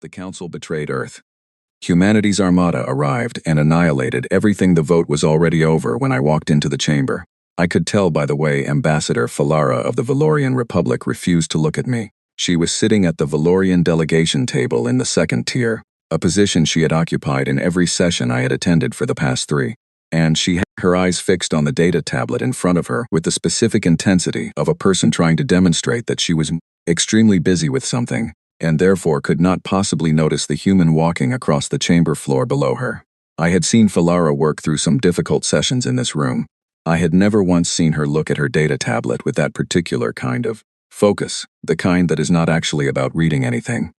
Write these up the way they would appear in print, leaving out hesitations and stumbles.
The Council betrayed Earth. Humanity's armada arrived and annihilated everything. The vote was already over when I walked into the chamber. I could tell by the way Ambassador Falara of the Valorian Republic refused to look at me. She was sitting at the Valorian delegation table in the second tier, a position she had occupied in every session I had attended for the past 3. And she had her eyes fixed on the data tablet in front of her with the specific intensity of a person trying to demonstrate that she was extremely busy with something, and therefore could not possibly notice the human walking across the chamber floor below her. I had seen Falara work through some difficult sessions in this room. I had never once seen her look at her data tablet with that particular kind of focus, the kind that is not actually about reading anything.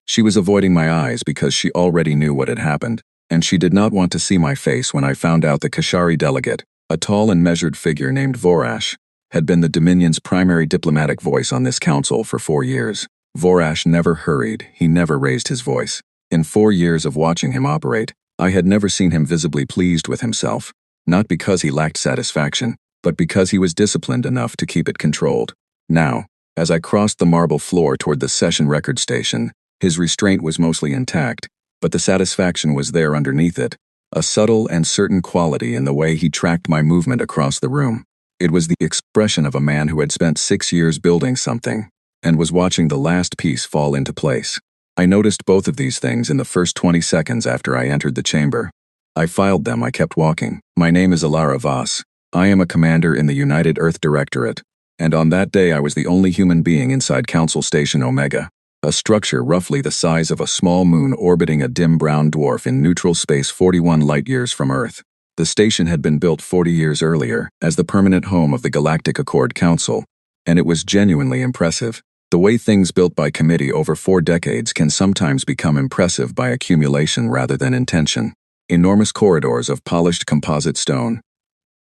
She was avoiding my eyes because she already knew what had happened, and she did not want to see my face when I found out the Kashari delegate, a tall and measured figure named Vorash, had been the Dominion's primary diplomatic voice on this council for 4 years. Vorash never hurried, he never raised his voice. In 4 years of watching him operate, I had never seen him visibly pleased with himself, not because he lacked satisfaction, but because he was disciplined enough to keep it controlled. Now, as I crossed the marble floor toward the session record station, his restraint was mostly intact, but the satisfaction was there underneath it, a subtle and certain quality in the way he tracked my movement across the room. It was the expression of a man who had spent 6 years building something, and was watching the last piece fall into place. I noticed both of these things in the first 20 seconds after I entered the chamber. I filed them. I kept walking. My name is Alara Voss. I am a commander in the United Earth Directorate, and on that day I was the only human being inside Council Station Omega, a structure roughly the size of a small moon orbiting a dim brown dwarf in neutral space 41 light-years from Earth. The station had been built 40 years earlier as the permanent home of the Galactic Accord Council, and it was genuinely impressive. The way things built by committee over 4 decades can sometimes become impressive by accumulation rather than intention. Enormous corridors of polished composite stone.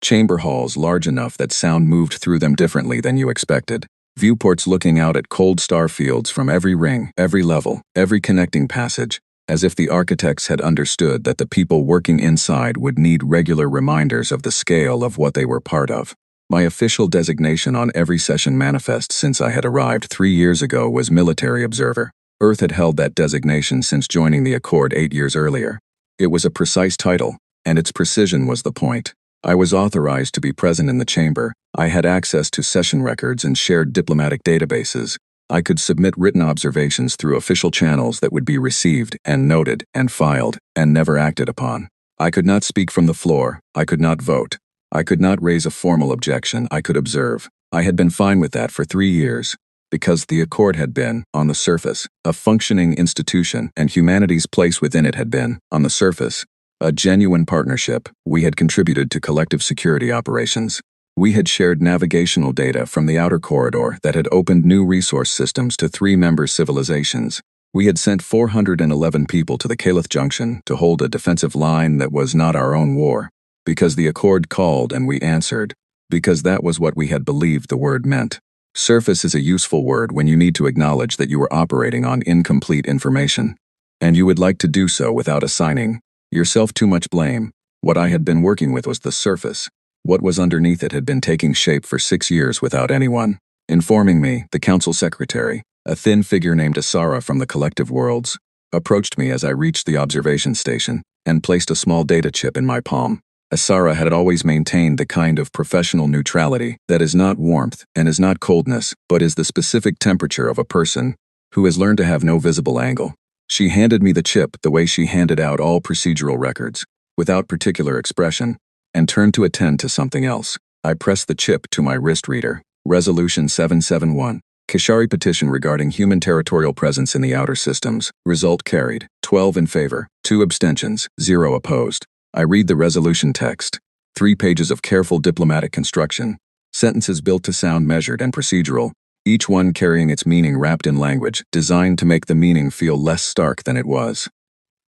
Chamber halls large enough that sound moved through them differently than you expected. Viewports looking out at cold star fields from every ring, every level, every connecting passage, as if the architects had understood that the people working inside would need regular reminders of the scale of what they were part of. My official designation on every session manifest since I had arrived 3 years ago was Military Observer. Earth had held that designation since joining the Accord 8 years earlier. It was a precise title, and its precision was the point. I was authorized to be present in the chamber. I had access to session records and shared diplomatic databases. I could submit written observations through official channels that would be received and noted and filed and never acted upon. I could not speak from the floor. I could not vote. I could not raise a formal objection. I could observe. I had been fine with that for 3 years, because the Accord had been, on the surface, a functioning institution, and humanity's place within it had been, on the surface, a genuine partnership. We had contributed to collective security operations. We had shared navigational data from the outer corridor that had opened new resource systems to 3 member civilizations. We had sent 411 people to the Kalith Junction to hold a defensive line that was not our own war, because the Accord called and we answered, because that was what we had believed the word meant. Surface is a useful word when you need to acknowledge that you are operating on incomplete information, and you would like to do so without assigning yourself too much blame. What I had been working with was the surface. What was underneath it had been taking shape for 6 years without anyone informing me. The council secretary, a thin figure named Asara from the Collective Worlds, approached me as I reached the observation station and placed a small data chip in my palm. Asara had always maintained the kind of professional neutrality that is not warmth and is not coldness, but is the specific temperature of a person who has learned to have no visible angle. She handed me the chip the way she handed out all procedural records, without particular expression, and turned to attend to something else. I pressed the chip to my wrist reader. Resolution 771. Kashari petition regarding human territorial presence in the outer systems. Result carried. 12 in favor, 2 abstentions, 0 opposed. I read the resolution text. 3 pages of careful diplomatic construction. Sentences built to sound measured and procedural, each one carrying its meaning wrapped in language designed to make the meaning feel less stark than it was.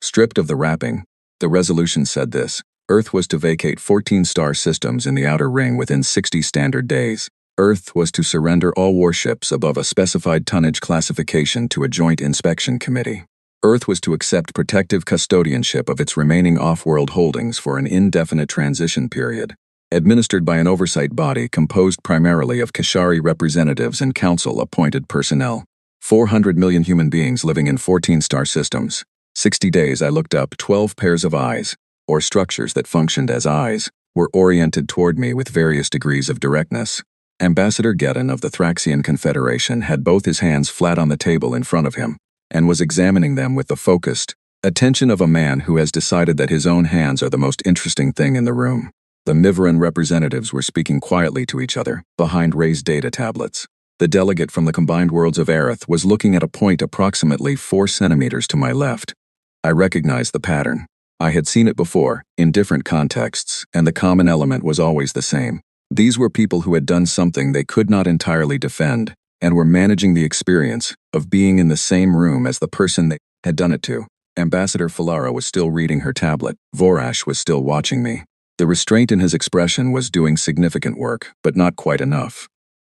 Stripped of the wrapping, the resolution said this: Earth was to vacate 14 star systems in the outer ring within 60 standard days. Earth was to surrender all warships above a specified tonnage classification to a joint inspection committee. Earth was to accept protective custodianship of its remaining off-world holdings for an indefinite transition period, administered by an oversight body composed primarily of Kashari representatives and council-appointed personnel. 400 million human beings living in 14 star systems. 60 days I looked up 12 pairs of eyes, or structures that functioned as eyes, were oriented toward me with various degrees of directness. Ambassador Geddon of the Thraxian Confederation had both his hands flat on the table in front of him, and was examining them with the focused attention of a man who has decided that his own hands are the most interesting thing in the room. The Mivaran representatives were speaking quietly to each other, behind raised data tablets. The delegate from the combined worlds of Aerith was looking at a point approximately 4 centimeters to my left. I recognized the pattern. I had seen it before, in different contexts, and the common element was always the same. These were people who had done something they could not entirely defend, and were managing the experience of being in the same room as the person they had done it to. Ambassador Falara was still reading her tablet. Vorash was still watching me. The restraint in his expression was doing significant work, but not quite enough.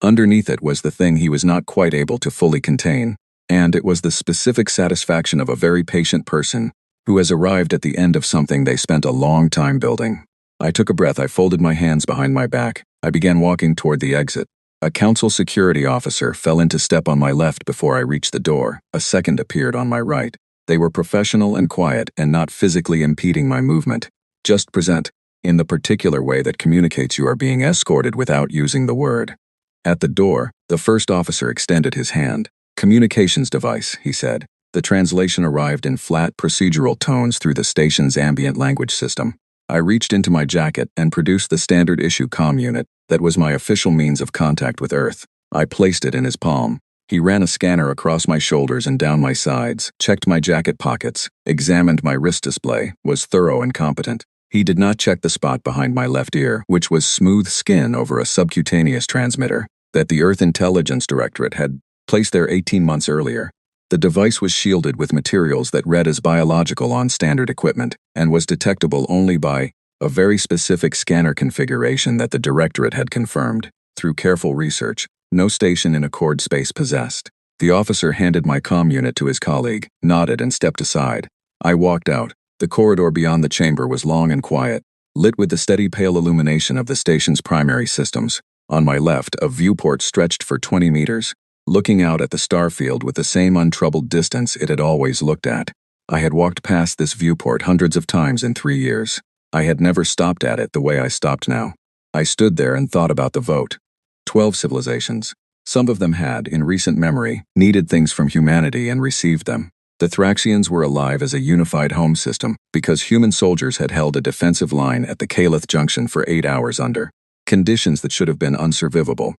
Underneath it was the thing he was not quite able to fully contain, and it was the specific satisfaction of a very patient person who has arrived at the end of something they spent a long time building. I took a breath. I folded my hands behind my back. I began walking toward the exit. A council security officer fell into step on my left before I reached the door. A second appeared on my right. They were professional and quiet and not physically impeding my movement. Just present, in the particular way that communicates you are being escorted without using the word. At the door, the first officer extended his hand. Communications device, he said. The translation arrived in flat, procedural tones through the station's ambient language system. I reached into my jacket and produced the standard issue comm unit that was my official means of contact with Earth. I placed it in his palm. He ran a scanner across my shoulders and down my sides, checked my jacket pockets, examined my wrist display, was thorough and competent. He did not check the spot behind my left ear, which was smooth skin over a subcutaneous transmitter that the Earth Intelligence Directorate had placed there 18 months earlier. The device was shielded with materials that read as biological on standard equipment and was detectable only by a very specific scanner configuration that the Directorate had confirmed. Through careful research, no station in Accord space possessed. The officer handed my comm unit to his colleague, nodded and stepped aside. I walked out. The corridor beyond the chamber was long and quiet, lit with the steady pale illumination of the station's primary systems. On my left, a viewport stretched for 20 meters, looking out at the starfield with the same untroubled distance it had always looked at. I had walked past this viewport hundreds of times in 3 years. I had never stopped at it the way I stopped now. I stood there and thought about the vote. 12 civilizations. Some of them had, in recent memory, needed things from humanity and received them. The Thraxians were alive as a unified home system because human soldiers had held a defensive line at the Calith Junction for 8 hours under conditions that should have been unsurvivable.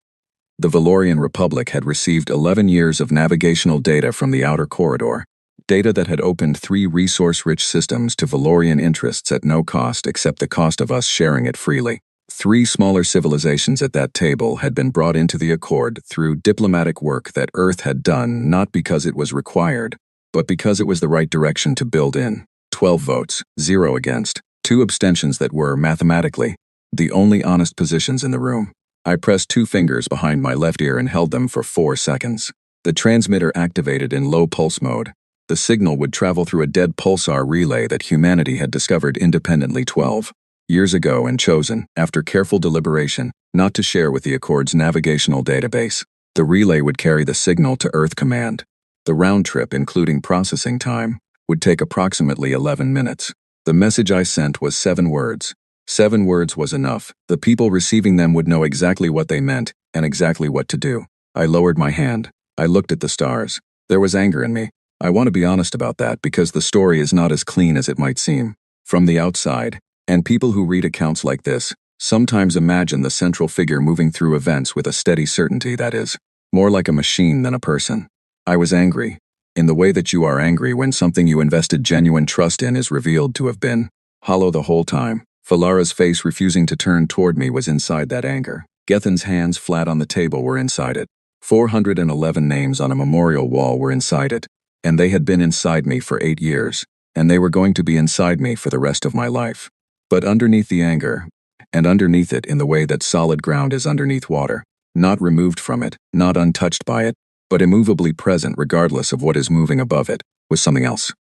The Valorian Republic had received 11 years of navigational data from the outer corridor, data that had opened 3 resource-rich systems to Valorian interests at no cost except the cost of us sharing it freely. 3 smaller civilizations at that table had been brought into the Accord through diplomatic work that Earth had done not because it was required, but because it was the right direction to build in. 12 votes, 0 against, 2 abstentions that were, mathematically, the only honest positions in the room. I pressed 2 fingers behind my left ear and held them for 4 seconds. The transmitter activated in low pulse mode. The signal would travel through a dead pulsar relay that humanity had discovered independently 12 years ago and chosen, after careful deliberation, not to share with the Accord's navigational database. The relay would carry the signal to Earth Command. The round trip, including processing time, would take approximately 11 minutes. The message I sent was 7 words. 7 words was enough. The people receiving them would know exactly what they meant and exactly what to do. I lowered my hand. I looked at the stars. There was anger in me. I want to be honest about that because the story is not as clean as it might seem. From the outside, and people who read accounts like this sometimes imagine the central figure moving through events with a steady certainty that is, more like a machine than a person. I was angry, in the way that you are angry when something you invested genuine trust in is revealed to have been hollow the whole time. Falara's face refusing to turn toward me was inside that anger. Gethin's hands flat on the table were inside it. 411 names on a memorial wall were inside it, and they had been inside me for 8 years, and they were going to be inside me for the rest of my life. But underneath the anger, and underneath it in the way that solid ground is underneath water, not removed from it, not untouched by it, but immovably present regardless of what is moving above it, was something else.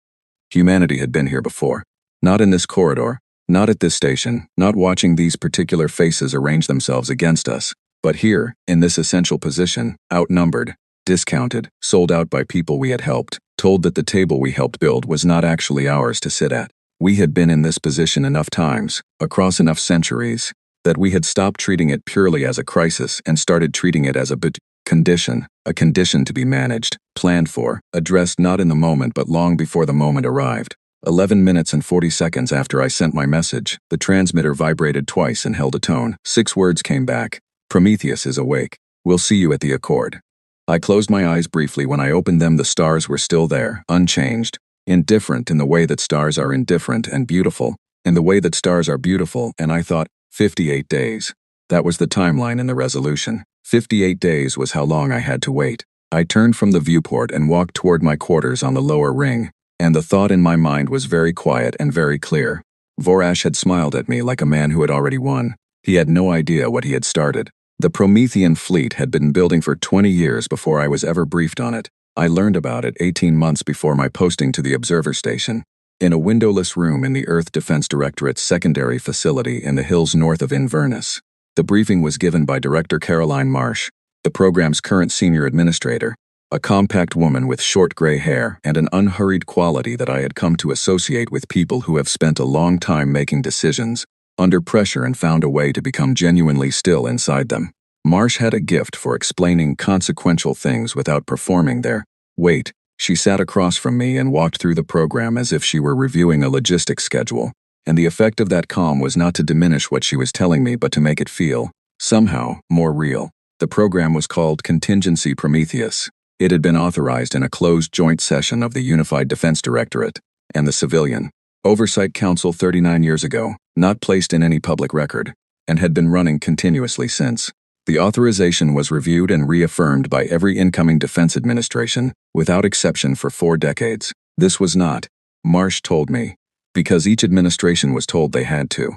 Humanity had been here before. Not in this corridor, not at this station, not watching these particular faces arrange themselves against us, but here, in this essential position, outnumbered, discounted, sold out by people we had helped, told that the table we helped build was not actually ours to sit at. We had been in this position enough times, across enough centuries, that we had stopped treating it purely as a crisis and started treating it as a condition, a condition to be managed, planned for, addressed not in the moment but long before the moment arrived. 11 minutes and 40 seconds after I sent my message, the transmitter vibrated twice and held a tone. 6 words came back. Prometheus is awake. We'll see you at the Accord. I closed my eyes briefly. When I opened them, the stars were still there, unchanged, indifferent in the way that stars are indifferent, and beautiful, in the way that stars are beautiful, and I thought, 58 days. That was the timeline in the resolution. 58 days was how long I had to wait. I turned from the viewport and walked toward my quarters on the lower ring, and the thought in my mind was very quiet and very clear. Vorash had smiled at me like a man who had already won. He had no idea what he had started. The Promethean fleet had been building for 20 years before I was ever briefed on it. I learned about it 18 months before my posting to the observer station. In a windowless room in the Earth Defense Directorate's secondary facility in the hills north of Inverness. The briefing was given by Director Caroline Marsh, the program's current senior administrator, a compact woman with short gray hair and an unhurried quality that I had come to associate with people who have spent a long time making decisions under pressure and found a way to become genuinely still inside them. Marsh had a gift for explaining consequential things without performing their weight. She sat across from me and walked through the program as if she were reviewing a logistics schedule, and the effect of that calm was not to diminish what she was telling me but to make it feel, somehow, more real. The program was called Contingency Prometheus. It had been authorized in a closed joint session of the Unified Defense Directorate and the Civilian Oversight Council 39 years ago, not placed in any public record, and had been running continuously since. The authorization was reviewed and reaffirmed by every incoming defense administration, without exception, for 4 decades. This was not, Marsh told me, because each administration was told they had to.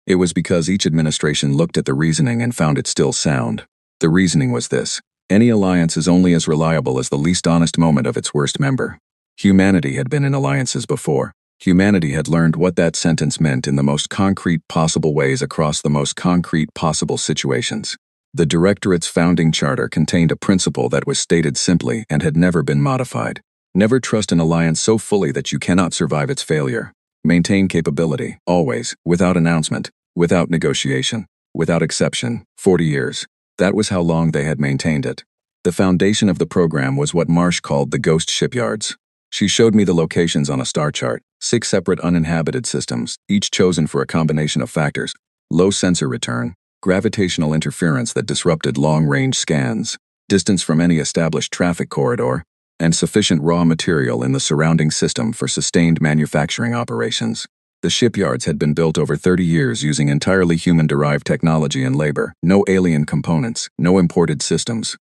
It was because each administration looked at the reasoning and found it still sound. The reasoning was this: any alliance is only as reliable as the least honest moment of its worst member. Humanity had been in alliances before. Humanity had learned what that sentence meant in the most concrete possible ways across the most concrete possible situations. The Directorate's founding charter contained a principle that was stated simply and had never been modified. Never trust an alliance so fully that you cannot survive its failure. Maintain capability, always, without announcement, without negotiation, without exception. 40 years. That was how long they had maintained it. The foundation of the program was what Marsh called the ghost shipyards. She showed me the locations on a star chart, 6 separate uninhabited systems, each chosen for a combination of factors: low sensor return, gravitational interference that disrupted long-range scans, distance from any established traffic corridor, and sufficient raw material in the surrounding system for sustained manufacturing operations. The shipyards had been built over 30 years using entirely human-derived technology and labor, no alien components, no imported systems,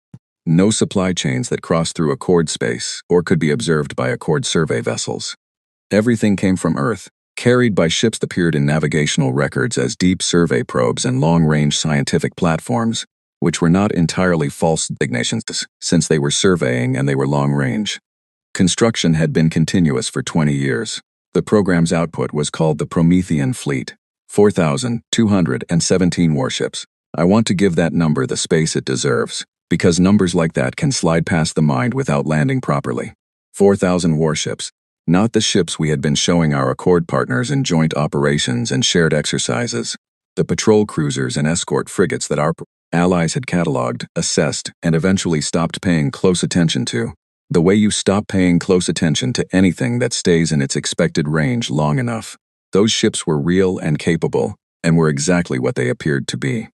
no supply chains that crossed through Accord space or could be observed by Accord survey vessels. Everything came from Earth, carried by ships that appeared in navigational records as deep survey probes and long-range scientific platforms, which were not entirely false designations, since they were surveying and they were long-range. Construction had been continuous for 20 years. The program's output was called the Promethean Fleet. 4,217 warships. I want to give that number the space it deserves, because numbers like that can slide past the mind without landing properly. 4,000 warships. Not the ships we had been showing our Accord partners in joint operations and shared exercises. The patrol cruisers and escort frigates that our allies had catalogued, assessed, and eventually stopped paying close attention to. The way you stop paying close attention to anything that stays in its expected range long enough. Those ships were real and capable, and were exactly what they appeared to be.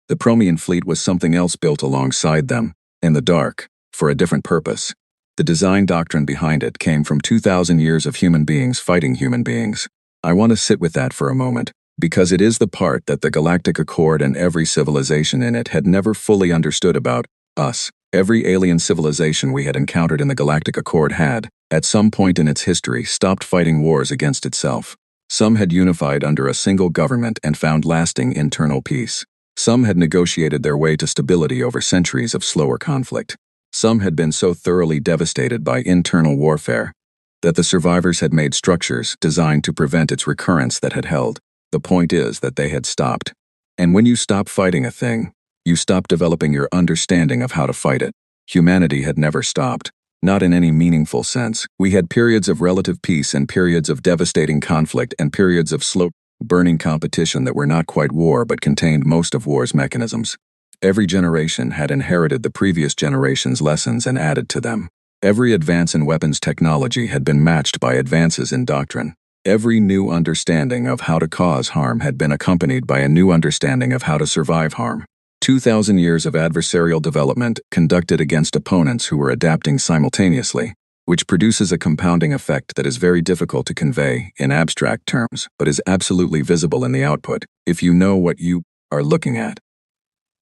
The Promethean fleet was something else built alongside them, in the dark, for a different purpose. The design doctrine behind it came from 2,000 years of human beings fighting human beings. I want to sit with that for a moment, because it is the part that the Galactic Accord and every civilization in it had never fully understood about us. Every alien civilization we had encountered in the Galactic Accord had, at some point in its history, stopped fighting wars against itself. Some had unified under a single government and found lasting internal peace. Some had negotiated their way to stability over centuries of slower conflict. Some had been so thoroughly devastated by internal warfare that the survivors had made structures designed to prevent its recurrence that had held. The point is that they had stopped. And when you stop fighting a thing, you stop developing your understanding of how to fight it. Humanity had never stopped. Not in any meaningful sense. We had periods of relative peace and periods of devastating conflict and periods of slow, burning competition that were not quite war but contained most of war's mechanisms. Every generation had inherited the previous generation's lessons and added to them. Every advance in weapons technology had been matched by advances in doctrine. Every new understanding of how to cause harm had been accompanied by a new understanding of how to survive harm. 2,000 years of adversarial development conducted against opponents who were adapting simultaneously, which produces a compounding effect that is very difficult to convey in abstract terms, but is absolutely visible in the output if you know what you are looking at.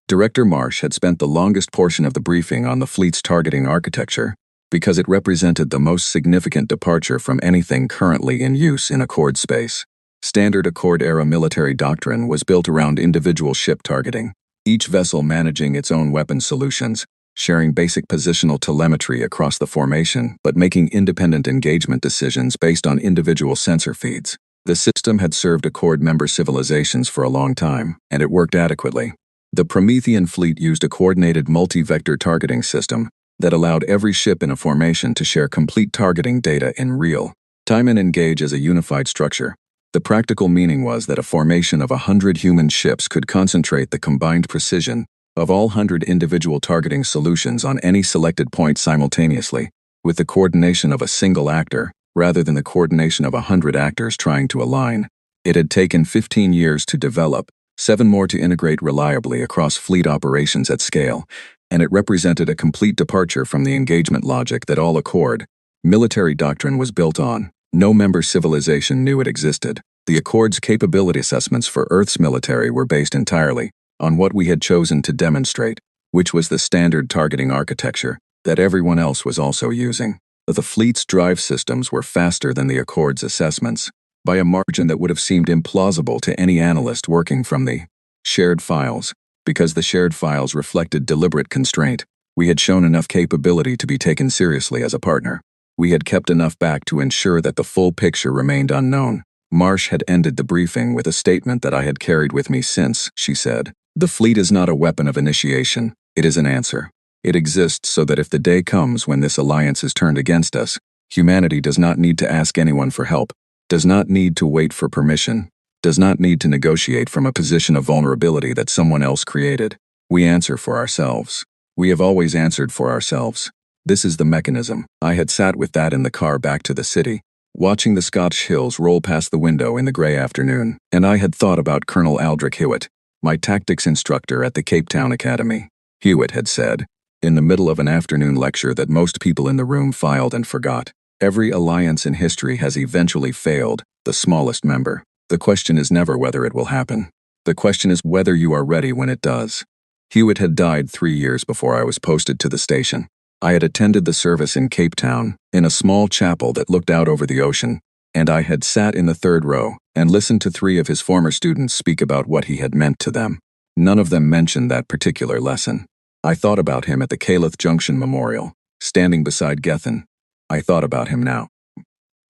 Director Marsh had spent the longest portion of the briefing on the fleet's targeting architecture because it represented the most significant departure from anything currently in use in Accord space. Standard Accord-era military doctrine was built around individual ship targeting, each vessel managing its own weapon solutions, sharing basic positional telemetry across the formation but making independent engagement decisions based on individual sensor feeds. The system had served Accord member civilizations for a long time, and it worked adequately. The Promethean fleet used a coordinated multi-vector targeting system that allowed every ship in a formation to share complete targeting data in real time and engage as a unified structure. The practical meaning was that a formation of 100 human ships could concentrate the combined precision of all 100 individual targeting solutions on any selected point simultaneously, with the coordination of a single actor, rather than the coordination of 100 actors trying to align. It had taken 15 years to develop, 7 more to integrate reliably across fleet operations at scale, and it represented a complete departure from the engagement logic that all Accord military doctrine was built on. No member civilization knew it existed. The Accord's capability assessments for Earth's military were based entirely on what we had chosen to demonstrate, which was the standard targeting architecture that everyone else was also using. The fleet's drive systems were faster than the Accord's assessments, by a margin that would have seemed implausible to any analyst working from the shared files. Because the shared files reflected deliberate constraint, we had shown enough capability to be taken seriously as a partner. We had kept enough back to ensure that the full picture remained unknown. Marsh had ended the briefing with a statement that I had carried with me since, she said. The fleet is not a weapon of initiation, it is an answer. It exists so that if the day comes when this alliance is turned against us, humanity does not need to ask anyone for help, does not need to wait for permission, does not need to negotiate from a position of vulnerability that someone else created. We answer for ourselves. We have always answered for ourselves. This is the mechanism. I had sat with that in the car back to the city, watching the Scottish hills roll past the window in the gray afternoon, and I had thought about Colonel Aldrich Hewitt, my tactics instructor at the Cape Town Academy. Hewitt had said, in the middle of an afternoon lecture that most people in the room filed and forgot, every alliance in history has eventually failed, the smallest member. The question is never whether it will happen. The question is whether you are ready when it does. Hewitt had died 3 years before I was posted to the station. I had attended the service in Cape Town, in a small chapel that looked out over the ocean, and I had sat in the 3rd row and listened to 3 of his former students speak about what he had meant to them. None of them mentioned that particular lesson. I thought about him at the Calith Junction Memorial, standing beside Gethin. I thought about him now.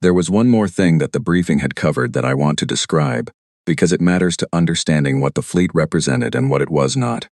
There was one more thing that the briefing had covered that I want to describe, because it matters to understanding what the fleet represented and what it was not.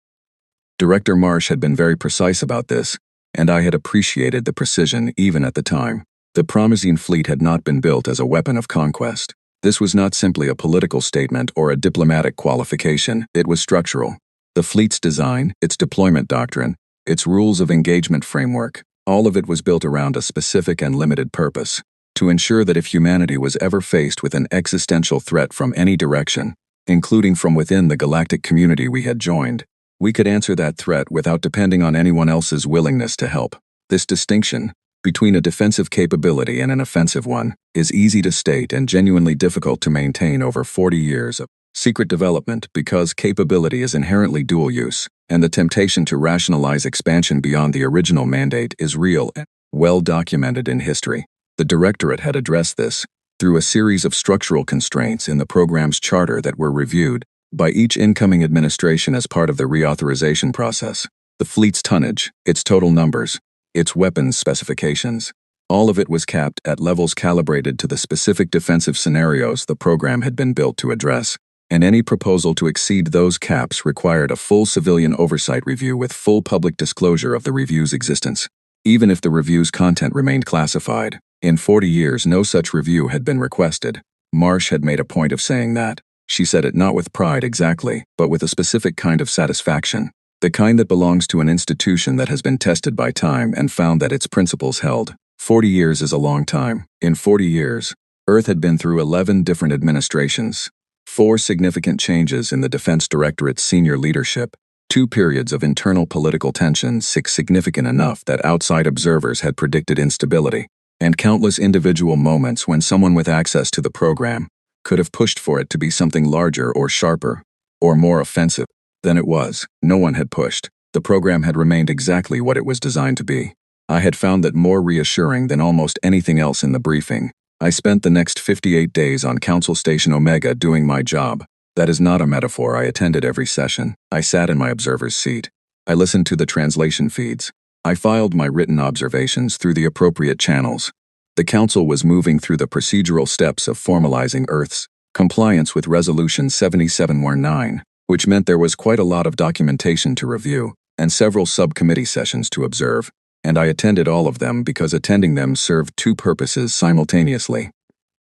Director Marsh had been very precise about this, and I had appreciated the precision even at the time. The Promethean fleet had not been built as a weapon of conquest. This was not simply a political statement or a diplomatic qualification, it was structural. The fleet's design, its deployment doctrine, its rules of engagement framework, all of it was built around a specific and limited purpose: to ensure that if humanity was ever faced with an existential threat from any direction, including from within the galactic community we had joined, we could answer that threat without depending on anyone else's willingness to help. This distinction between a defensive capability and an offensive one is easy to state and genuinely difficult to maintain over 40 years of secret development because capability is inherently dual use, and the temptation to rationalize expansion beyond the original mandate is real and well documented in history. The Directorate had addressed this through a series of structural constraints in the program's charter that were reviewed by each incoming administration as part of the reauthorization process. The fleet's tonnage, its total numbers, its weapons specifications, all of it was capped at levels calibrated to the specific defensive scenarios the program had been built to address. and any proposal to exceed those caps required a full civilian oversight review with full public disclosure of the review's existence. Even if the review's content remained classified, in 40 years no such review had been requested. Marsh had made a point of saying that. She said it not with pride exactly, but with a specific kind of satisfaction. The kind that belongs to an institution that has been tested by time and found that its principles held. 40 years is a long time. In 40 years, Earth had been through 11 different administrations, 4 significant changes in the Defense Directorate's senior leadership, 2 periods of internal political tension significant enough that outside observers had predicted instability, and countless individual moments when someone with access to the program could have pushed for it to be something larger or sharper, or more offensive than it was. No one had pushed. The program had remained exactly what it was designed to be. I had found that more reassuring than almost anything else in the briefing. I spent the next 58 days on Council Station Omega doing my job. That is not a metaphor. I attended every session. I sat in my observer's seat. I listened to the translation feeds. I filed my written observations through the appropriate channels. The Council was moving through the procedural steps of formalizing Earth's compliance with Resolution 7719, which meant there was quite a lot of documentation to review and several subcommittee sessions to observe, and I attended all of them because attending them served 2 purposes simultaneously.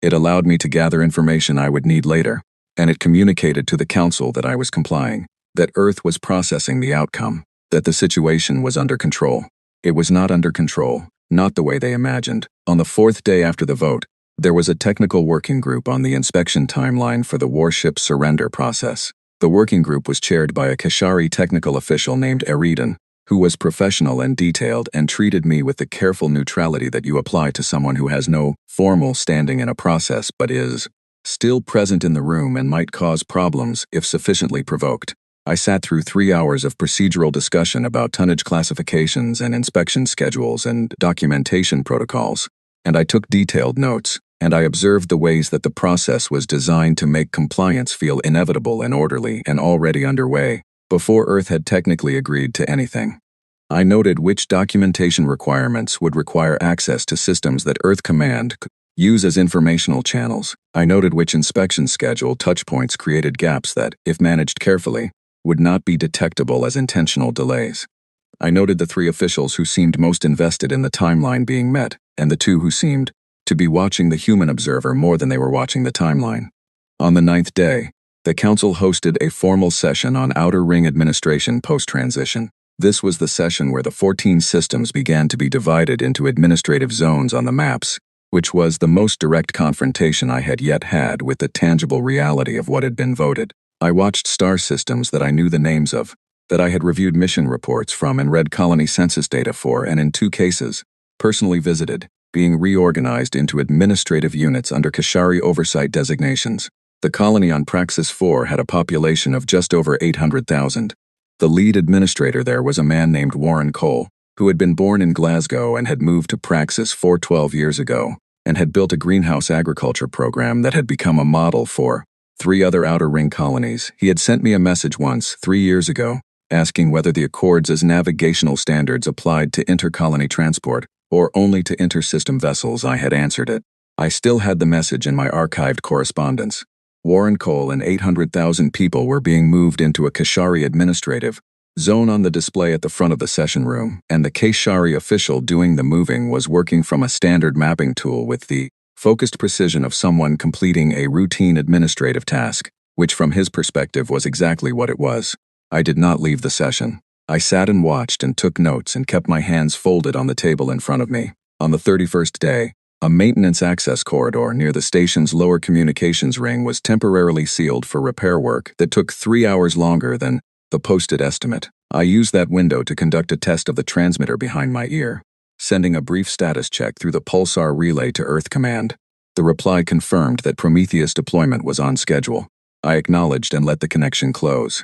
It allowed me to gather information I would need later, and it communicated to the Council that I was complying, that Earth was processing the outcome, that the situation was under control. It was not under control, not the way they imagined. On the 4th day after the vote, there was a technical working group on the inspection timeline for the warship surrender process. The working group was chaired by a Kashari technical official named Eridan, who was professional and detailed and treated me with the careful neutrality that you apply to someone who has no formal standing in a process but is still present in the room and might cause problems if sufficiently provoked. I sat through 3 hours of procedural discussion about tonnage classifications and inspection schedules and documentation protocols, and I took detailed notes, and I observed the ways that the process was designed to make compliance feel inevitable and orderly and already underway, before Earth had technically agreed to anything. I noted which documentation requirements would require access to systems that Earth Command could use as informational channels. I noted which inspection schedule touchpoints created gaps that, if managed carefully, would not be detectable as intentional delays. I noted the 3 officials who seemed most invested in the timeline being met, and the 2 who seemed to be watching the human observer more than they were watching the timeline. On the 9th day, the Council hosted a formal session on Outer Ring Administration post-transition. This was the session where the 14 systems began to be divided into administrative zones on the maps, which was the most direct confrontation I had yet had with the tangible reality of what had been voted. I watched star systems that I knew the names of, that I had reviewed mission reports from and read colony census data for, and in 2 cases, personally visited, being reorganized into administrative units under Kashari oversight designations. The colony on Praxis 4 had a population of just over 800,000. The lead administrator there was a man named Warren Cole, who had been born in Glasgow and had moved to Praxis 4 12 years ago, and had built a greenhouse agriculture program that had become a model for 3 other Outer Ring colonies. He had sent me a message once, 3 years ago, asking whether the Accords as navigational standards applied to intercolony transport, or only to inter-system vessels. I had answered it. I still had the message in my archived correspondence. Warren Cole and 800,000 people were being moved into a Kashari administrative zone on the display at the front of the session room, and the Kashari official doing the moving was working from a standard mapping tool with the focused precision of someone completing a routine administrative task, which from his perspective was exactly what it was. I did not leave the session. I sat and watched and took notes and kept my hands folded on the table in front of me. On the 31st day, a maintenance access corridor near the station's lower communications ring was temporarily sealed for repair work that took 3 hours longer than the posted estimate. I used that window to conduct a test of the transmitter behind my ear, sending a brief status check through the pulsar relay to Earth Command. The reply confirmed that Prometheus deployment was on schedule. I acknowledged and let the connection close.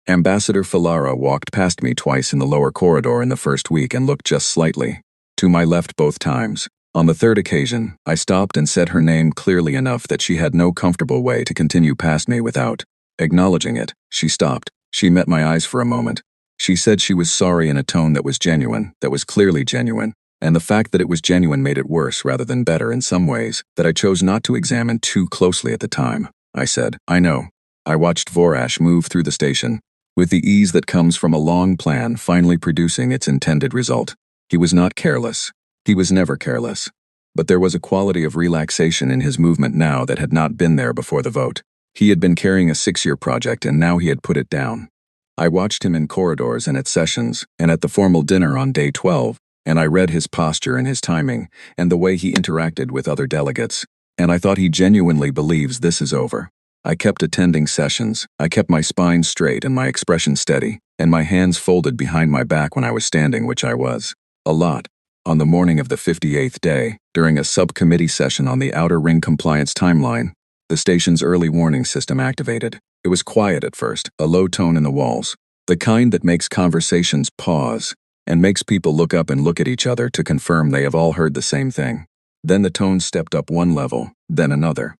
Ambassador Falara walked past me twice in the lower corridor in the first week and looked just slightly to my left both times. On the 3rd occasion, I stopped and said her name clearly enough that she had no comfortable way to continue past me without acknowledging it. She stopped. She met my eyes for a moment. She said she was sorry in a tone that was genuine, that was clearly genuine, and the fact that it was genuine made it worse rather than better in some ways that I chose not to examine too closely at the time. I said, I know. I watched Vorash move through the station, with the ease that comes from a long plan finally producing its intended result. He was not careless. He was never careless. But there was a quality of relaxation in his movement now that had not been there before the vote. He had been carrying a 6-year project and now he had put it down. I watched him in corridors and at sessions, and at the formal dinner on day 12, and I read his posture and his timing, and the way he interacted with other delegates, and I thought he genuinely believes this is over. I kept attending sessions, I kept my spine straight and my expression steady, and my hands folded behind my back when I was standing, which I was. A lot. On the morning of the 58th day, during a subcommittee session on the Outer Ring Compliance Timeline, the station's early warning system activated. It was quiet at first, a low tone in the walls, the kind that makes conversations pause and makes people look up and look at each other to confirm they have all heard the same thing. Then the tone stepped up one level, then another.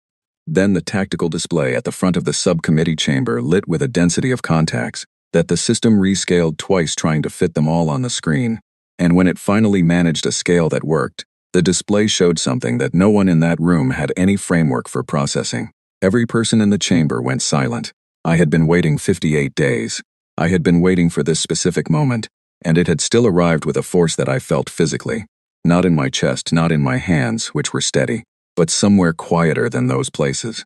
Then the tactical display at the front of the subcommittee chamber lit with a density of contacts that the system rescaled twice trying to fit them all on the screen. And when it finally managed a scale that worked, the display showed something that no one in that room had any framework for processing. Every person in the chamber went silent. I had been waiting 58 days. I had been waiting for this specific moment, and it had still arrived with a force that I felt physically. Not in my chest, not in my hands, which were steady, but somewhere quieter than those places.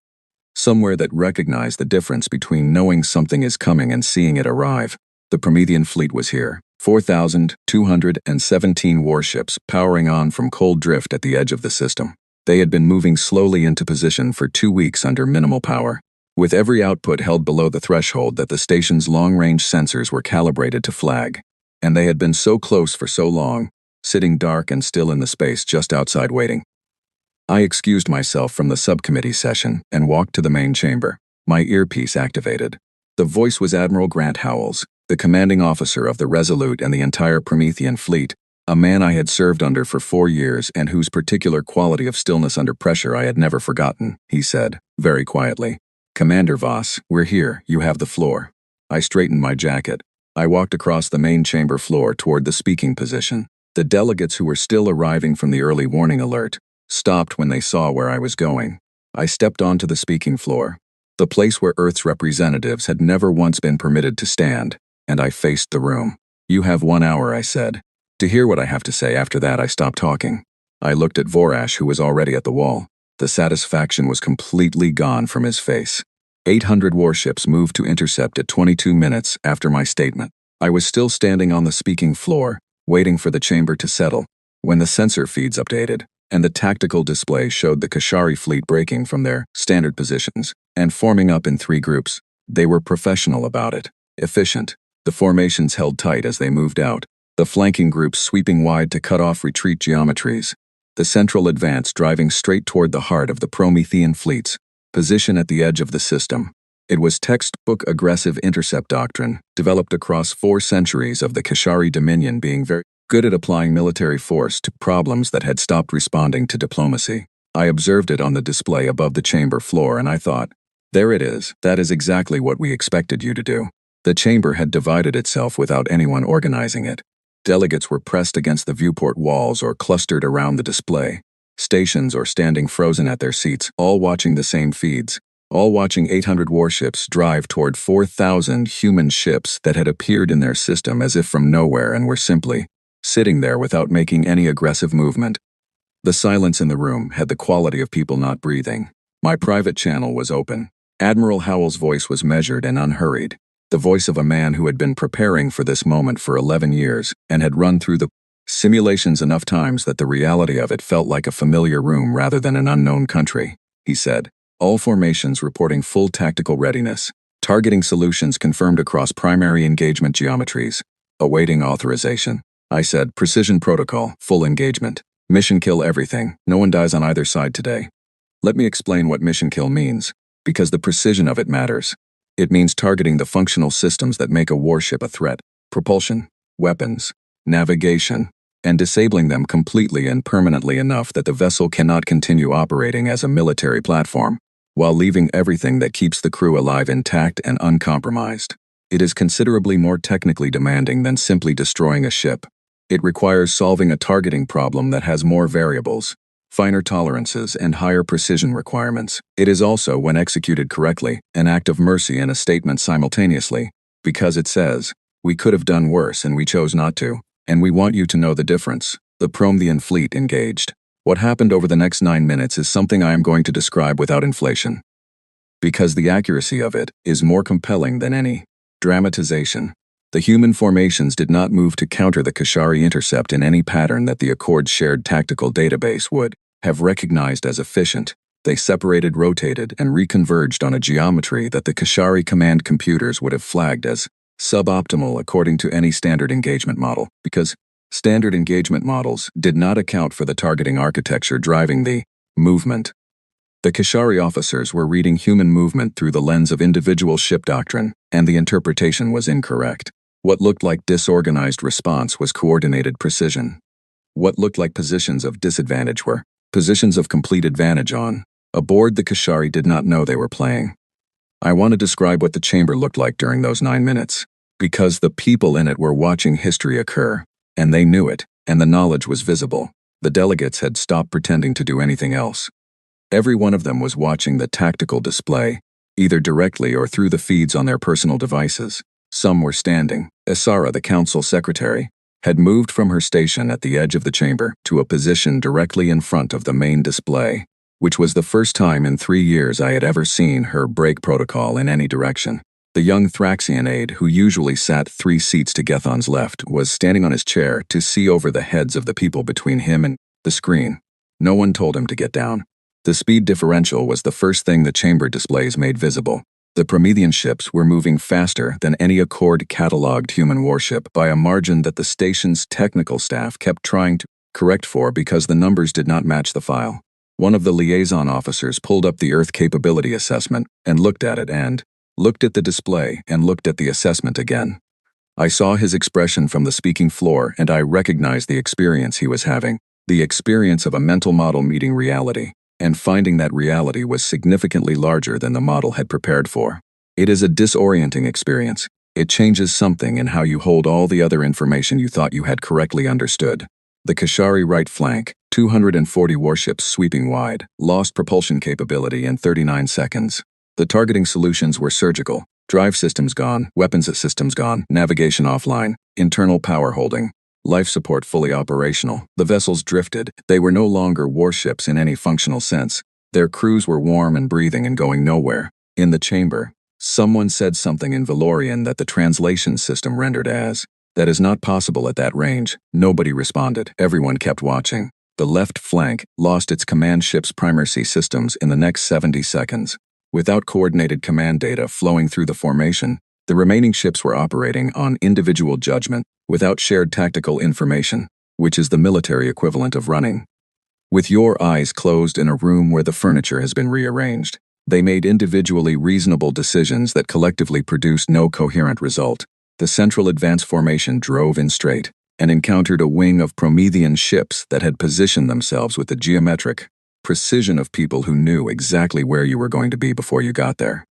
Somewhere that recognized the difference between knowing something is coming and seeing it arrive. The Promethean fleet was here. 4,217 warships powering on from cold drift at the edge of the system. They had been moving slowly into position for 2 weeks under minimal power, with every output held below the threshold that the station's long-range sensors were calibrated to flag. And they had been so close for so long, sitting dark and still in the space just outside waiting. I excused myself from the subcommittee session and walked to the main chamber, my earpiece activated. The voice was Admiral Grant Howells, the commanding officer of the Resolute and the entire Promethean fleet, a man I had served under for 4 years and whose particular quality of stillness under pressure I had never forgotten. He said, very quietly, "Commander Voss, we're here, you have the floor." I straightened my jacket. I walked across the main chamber floor toward the speaking position. The delegates who were still arriving from the early warning alert stopped when they saw where I was going. I stepped onto the speaking floor, the place where Earth's representatives had never once been permitted to stand, and I faced the room. "You have 1 hour," I said, "to hear what I have to say." After that, I stopped talking. I looked at Vorash, who was already at the wall. The satisfaction was completely gone from his face. 800 warships moved to intercept at 22 minutes after my statement. I was still standing on the speaking floor, waiting for the chamber to settle, when the sensor feeds updated, and the tactical display showed the Kashari fleet breaking from their standard positions and forming up in 3 groups. They were professional about it, efficient. The formations held tight as they moved out, the flanking groups sweeping wide to cut off retreat geometries, the central advance driving straight toward the heart of the Promethean fleet's position at the edge of the system. It was textbook aggressive intercept doctrine, developed across 4 centuries of the Kashari Dominion being very good at applying military force to problems that had stopped responding to diplomacy. I observed it on the display above the chamber floor and I thought, there it is, that is exactly what we expected you to do. The chamber had divided itself without anyone organizing it. Delegates were pressed against the viewport walls or clustered around the display. Stations or standing frozen at their seats, all watching the same feeds, all watching 800 warships drive toward 4,000 human ships that had appeared in their system as if from nowhere and were simply sitting there without making any aggressive movement. The silence in the room had the quality of people not breathing. My private channel was open. Admiral Howell's voice was measured and unhurried, the voice of a man who had been preparing for this moment for 11 years and had run through the simulations enough times that the reality of it felt like a familiar room rather than an unknown country. He said, "All formations reporting full tactical readiness. Targeting solutions confirmed across primary engagement geometries. Awaiting authorization." I said, "Precision protocol, full engagement. Mission kill everything. No one dies on either side today." Let me explain what mission kill means, because the precision of it matters. It means targeting the functional systems that make a warship a threat: propulsion, weapons, navigation, and disabling them completely and permanently enough that the vessel cannot continue operating as a military platform, while leaving everything that keeps the crew alive intact and uncompromised. It is considerably more technically demanding than simply destroying a ship. It requires solving a targeting problem that has more variables, finer tolerances, and higher precision requirements. It is also, when executed correctly, an act of mercy and a statement simultaneously, because it says, "We could have done worse and we chose not to, and we want you to know the difference." The Promethean fleet engaged. What happened over the next 9 minutes is something I am going to describe without inflation, because the accuracy of it is more compelling than any dramatization. The human formations did not move to counter the Kashari intercept in any pattern that the Accord's shared tactical database would have recognized as efficient. They separated, rotated, and reconverged on a geometry that the Kashari command computers would have flagged as suboptimal according to any standard engagement model, because standard engagement models did not account for the targeting architecture driving the movement. The Kashari officers were reading human movement through the lens of individual ship doctrine, and the interpretation was incorrect. What looked like disorganized response was coordinated precision. What looked like positions of disadvantage were positions of complete advantage on a board the Kashari did not know they were playing. I want to describe what the chamber looked like during those 9 minutes, because the people in it were watching history occur, and they knew it, and the knowledge was visible. The delegates had stopped pretending to do anything else. Every one of them was watching the tactical display, either directly or through the feeds on their personal devices. Some were standing. Isara, the council secretary, had moved from her station at the edge of the chamber to a position directly in front of the main display, which was the first time in 3 years I had ever seen her break protocol in any direction. The young Thraxian aide, who usually sat 3 seats to Gethon's left, was standing on his chair to see over the heads of the people between him and the screen. No one told him to get down. The speed differential was the first thing the chamber displays made visible. The Promethean ships were moving faster than any Accord-cataloged human warship by a margin that the station's technical staff kept trying to correct for because the numbers did not match the file. One of the liaison officers pulled up the Earth Capability Assessment and looked at it and looked at the display and looked at the assessment again. I saw his expression from the speaking floor and I recognized the experience he was having, the experience of a mental model meeting reality, and finding that reality was significantly larger than the model had prepared for. It is a disorienting experience. It changes something in how you hold all the other information you thought you had correctly understood. The Kashari right flank, 240 warships sweeping wide, lost propulsion capability in 39 seconds. The targeting solutions were surgical. Drive systems gone, weapons systems gone, navigation offline, internal power holding, life support fully operational. The vessels drifted. They were no longer warships in any functional sense. Their crews were warm and breathing and going nowhere. In the chamber, someone said something in Valorian that the translation system rendered as, "That is not possible at that range." Nobody responded. Everyone kept watching. The left flank lost its command ship's primacy systems in the next 70 seconds. Without coordinated command data flowing through the formation, the remaining ships were operating on individual judgment, without shared tactical information, which is the military equivalent of running with your eyes closed in a room where the furniture has been rearranged. They made individually reasonable decisions that collectively produced no coherent result. The central advance formation drove in straight and encountered a wing of Promethean ships that had positioned themselves with the geometric precision of people who knew exactly where you were going to be before you got there.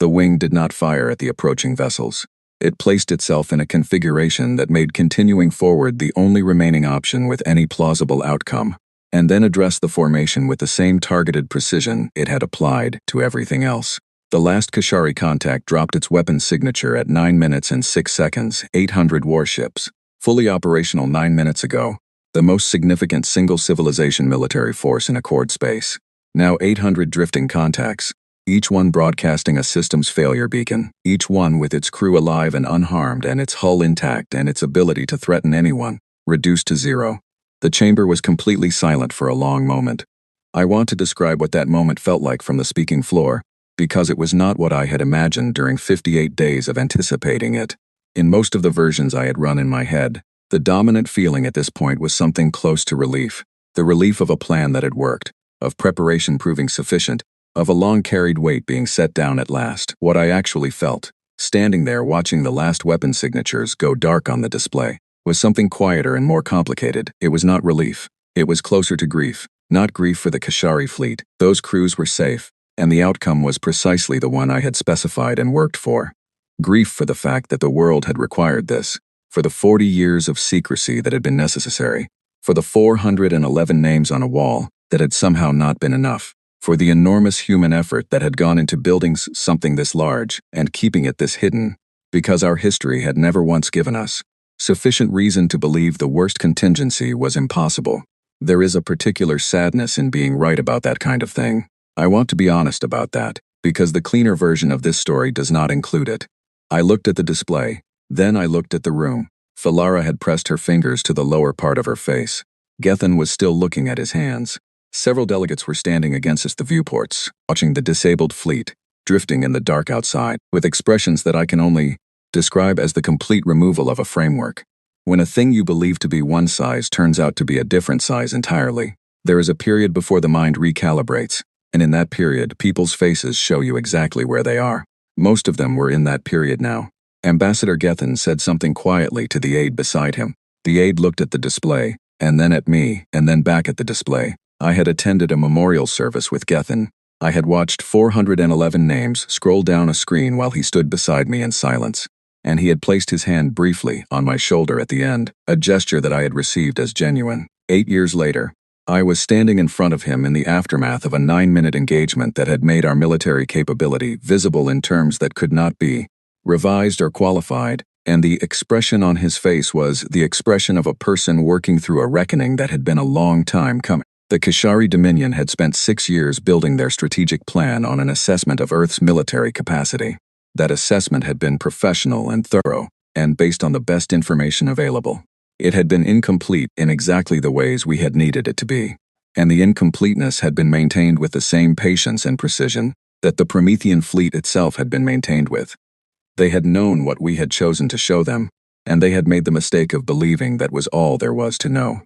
The wing did not fire at the approaching vessels. It placed itself in a configuration that made continuing forward the only remaining option with any plausible outcome, and then addressed the formation with the same targeted precision it had applied to everything else. The last Kashari contact dropped its weapons signature at 9 minutes and 6 seconds, 800 warships, fully operational 9 minutes ago, the most significant single civilization military force in Accord space. Now 800 drifting contacts, each one broadcasting a systems failure beacon, each one with its crew alive and unharmed and its hull intact and its ability to threaten anyone, reduced to zero. The chamber was completely silent for a long moment. I want to describe what that moment felt like from the speaking floor, because it was not what I had imagined during 58 days of anticipating it. In most of the versions I had run in my head, the dominant feeling at this point was something close to relief. The relief of a plan that had worked, of preparation proving sufficient, of a long-carried weight being set down at last. What I actually felt, standing there watching the last weapon signatures go dark on the display, was something quieter and more complicated. It was not relief. It was closer to grief. Not grief for the Kashari fleet. Those crews were safe, and the outcome was precisely the one I had specified and worked for. Grief for the fact that the world had required this, for the 40 years of secrecy that had been necessary, for the 411 names on a wall, that had somehow not been enough. For the enormous human effort that had gone into building something this large and keeping it this hidden, because our history had never once given us sufficient reason to believe the worst contingency was impossible. There is a particular sadness in being right about that kind of thing. I want to be honest about that, because the cleaner version of this story does not include it. I looked at the display, then I looked at the room. Falara had pressed her fingers to the lower part of her face. Gethin was still looking at his hands. Several delegates were standing against the viewports, watching the disabled fleet, drifting in the dark outside, with expressions that I can only describe as the complete removal of a framework. When a thing you believe to be one size turns out to be a different size entirely, there is a period before the mind recalibrates, and in that period, people's faces show you exactly where they are. Most of them were in that period now. Ambassador Gethin said something quietly to the aide beside him. The aide looked at the display, and then at me, and then back at the display. I had attended a memorial service with Gethin. I had watched 411 names scroll down a screen while he stood beside me in silence, and he had placed his hand briefly on my shoulder at the end, a gesture that I had received as genuine. 8 years later, I was standing in front of him in the aftermath of a 9-minute engagement that had made our military capability visible in terms that could not be revised or qualified, and the expression on his face was the expression of a person working through a reckoning that had been a long time coming. The Kashari Dominion had spent 6 years building their strategic plan on an assessment of Earth's military capacity. That assessment had been professional and thorough, and based on the best information available. It had been incomplete in exactly the ways we had needed it to be, and the incompleteness had been maintained with the same patience and precision that the Promethean fleet itself had been maintained with. They had known what we had chosen to show them, and they had made the mistake of believing that was all there was to know.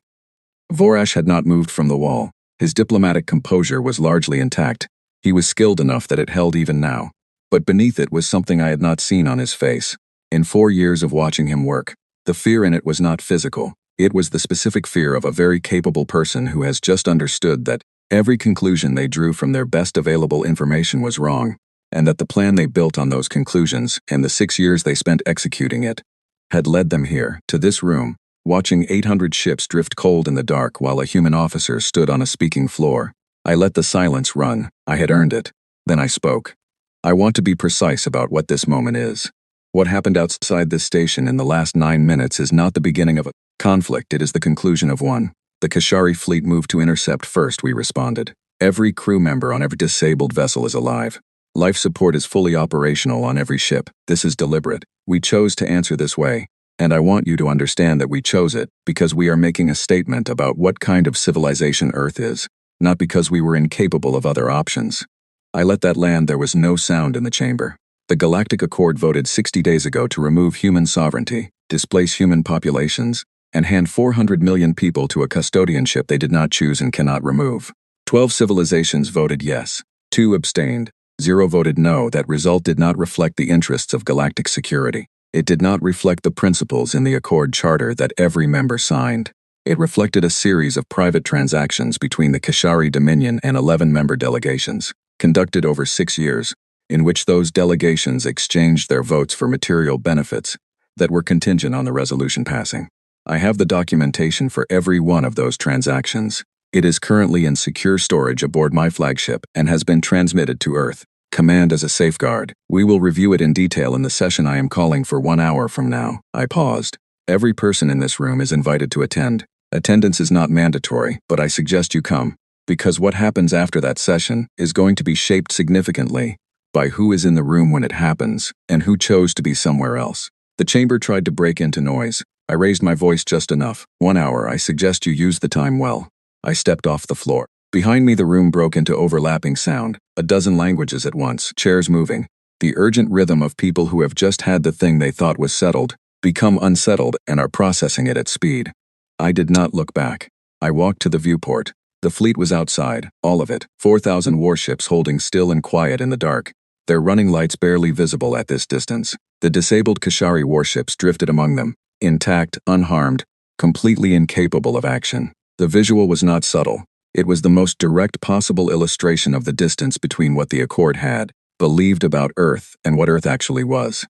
Vorash had not moved from the wall. His diplomatic composure was largely intact. He was skilled enough that it held even now. But beneath it was something I had not seen on his face. In 4 years of watching him work, the fear in it was not physical. It was the specific fear of a very capable person who has just understood that every conclusion they drew from their best available information was wrong, and that the plan they built on those conclusions, and the 6 years they spent executing it, had led them here, to this room, watching 800 ships drift cold in the dark while a human officer stood on a speaking floor. I let the silence run. I had earned it. Then I spoke. I want to be precise about what this moment is. What happened outside this station in the last 9 minutes is not the beginning of a conflict, it is the conclusion of one. The Kashari fleet moved to intercept first, we responded. Every crew member on every disabled vessel is alive. Life support is fully operational on every ship. This is deliberate. We chose to answer this way, and I want you to understand that we chose it because we are making a statement about what kind of civilization Earth is, not because we were incapable of other options. I let that land. There was no sound in the chamber. The Galactic Accord voted 60 days ago to remove human sovereignty, displace human populations, and hand 400 million people to a custodianship they did not choose and cannot remove. 12 civilizations voted yes, 2 abstained, 0 voted no. That result did not reflect the interests of galactic security. It did not reflect the principles in the Accord Charter that every member signed. It reflected a series of private transactions between the Kashari Dominion and 11 member delegations, conducted over 6 years, in which those delegations exchanged their votes for material benefits that were contingent on the resolution passing. I have the documentation for every one of those transactions. It is currently in secure storage aboard my flagship and has been transmitted to Earth. Command as a safeguard. We will review it in detail in the session I am calling for 1 hour from now. I paused. Every person in this room is invited to attend. Attendance is not mandatory, but I suggest you come, because what happens after that session is going to be shaped significantly by who is in the room when it happens and who chose to be somewhere else. The chamber tried to break into noise. I raised my voice just enough. 1 hour. I suggest you use the time well. I stepped off the floor. Behind me the room broke into overlapping sound, a dozen languages at once, chairs moving, the urgent rhythm of people who have just had the thing they thought was settled, become unsettled and are processing it at speed. I did not look back. I walked to the viewport. The fleet was outside, all of it, 4,000 warships holding still and quiet in the dark, their running lights barely visible at this distance. The disabled Kashari warships drifted among them, intact, unharmed, completely incapable of action. The visual was not subtle. It was the most direct possible illustration of the distance between what the Accord had believed about Earth and what Earth actually was.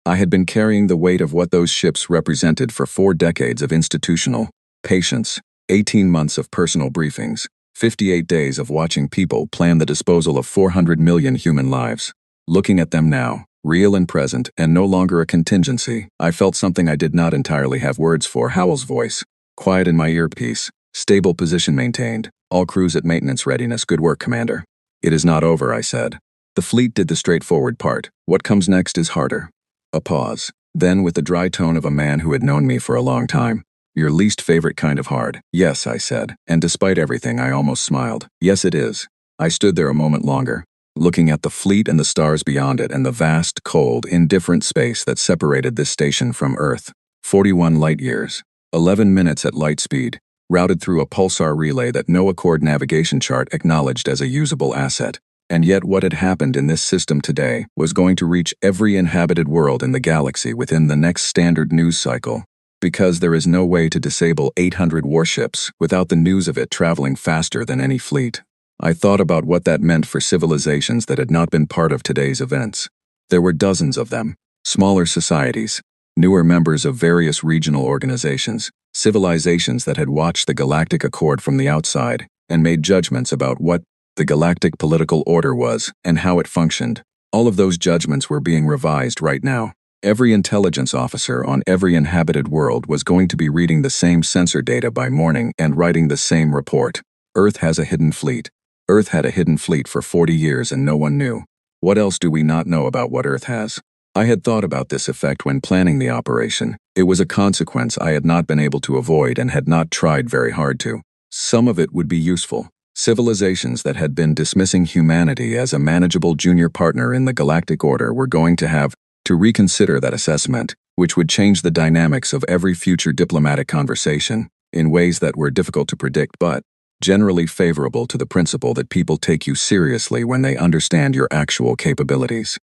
I had been carrying the weight of what those ships represented for 4 decades of institutional patience, 18 months of personal briefings, 58 days of watching people plan the disposal of 400 million human lives. Looking at them now, real and present, and no longer a contingency, I felt something I did not entirely have words for. Howell's voice. Quiet in my earpiece. Stable position maintained. All crews at maintenance readiness. Good work, Commander. It is not over, I said. The fleet did the straightforward part. What comes next is harder. A pause. Then, with the dry tone of a man who had known me for a long time. Your least favorite kind of hard. Yes, I said, and despite everything, I almost smiled. Yes, it is. I stood there a moment longer, looking at the fleet and the stars beyond it and the vast, cold, indifferent space that separated this station from Earth. 41 light years. 11 minutes at light speed, routed through a pulsar relay that no Accord navigation chart acknowledged as a usable asset. And yet what had happened in this system today was going to reach every inhabited world in the galaxy within the next standard news cycle. Because there is no way to disable 800 warships without the news of it traveling faster than any fleet. I thought about what that meant for civilizations that had not been part of today's events. There were dozens of them, smaller societies, newer members of various regional organizations, civilizations that had watched the Galactic Accord from the outside and made judgments about what the galactic political order was and how it functioned. All of those judgments were being revised right now. Every intelligence officer on every inhabited world was going to be reading the same sensor data by morning and writing the same report. Earth has a hidden fleet. Earth had a hidden fleet for 40 years and no one knew. What else do we not know about what Earth has? I had thought about this effect when planning the operation. It was a consequence I had not been able to avoid and had not tried very hard to. Some of it would be useful. Civilizations that had been dismissing humanity as a manageable junior partner in the galactic order were going to have to reconsider that assessment, which would change the dynamics of every future diplomatic conversation in ways that were difficult to predict but generally favorable to the principle that people take you seriously when they understand your actual capabilities.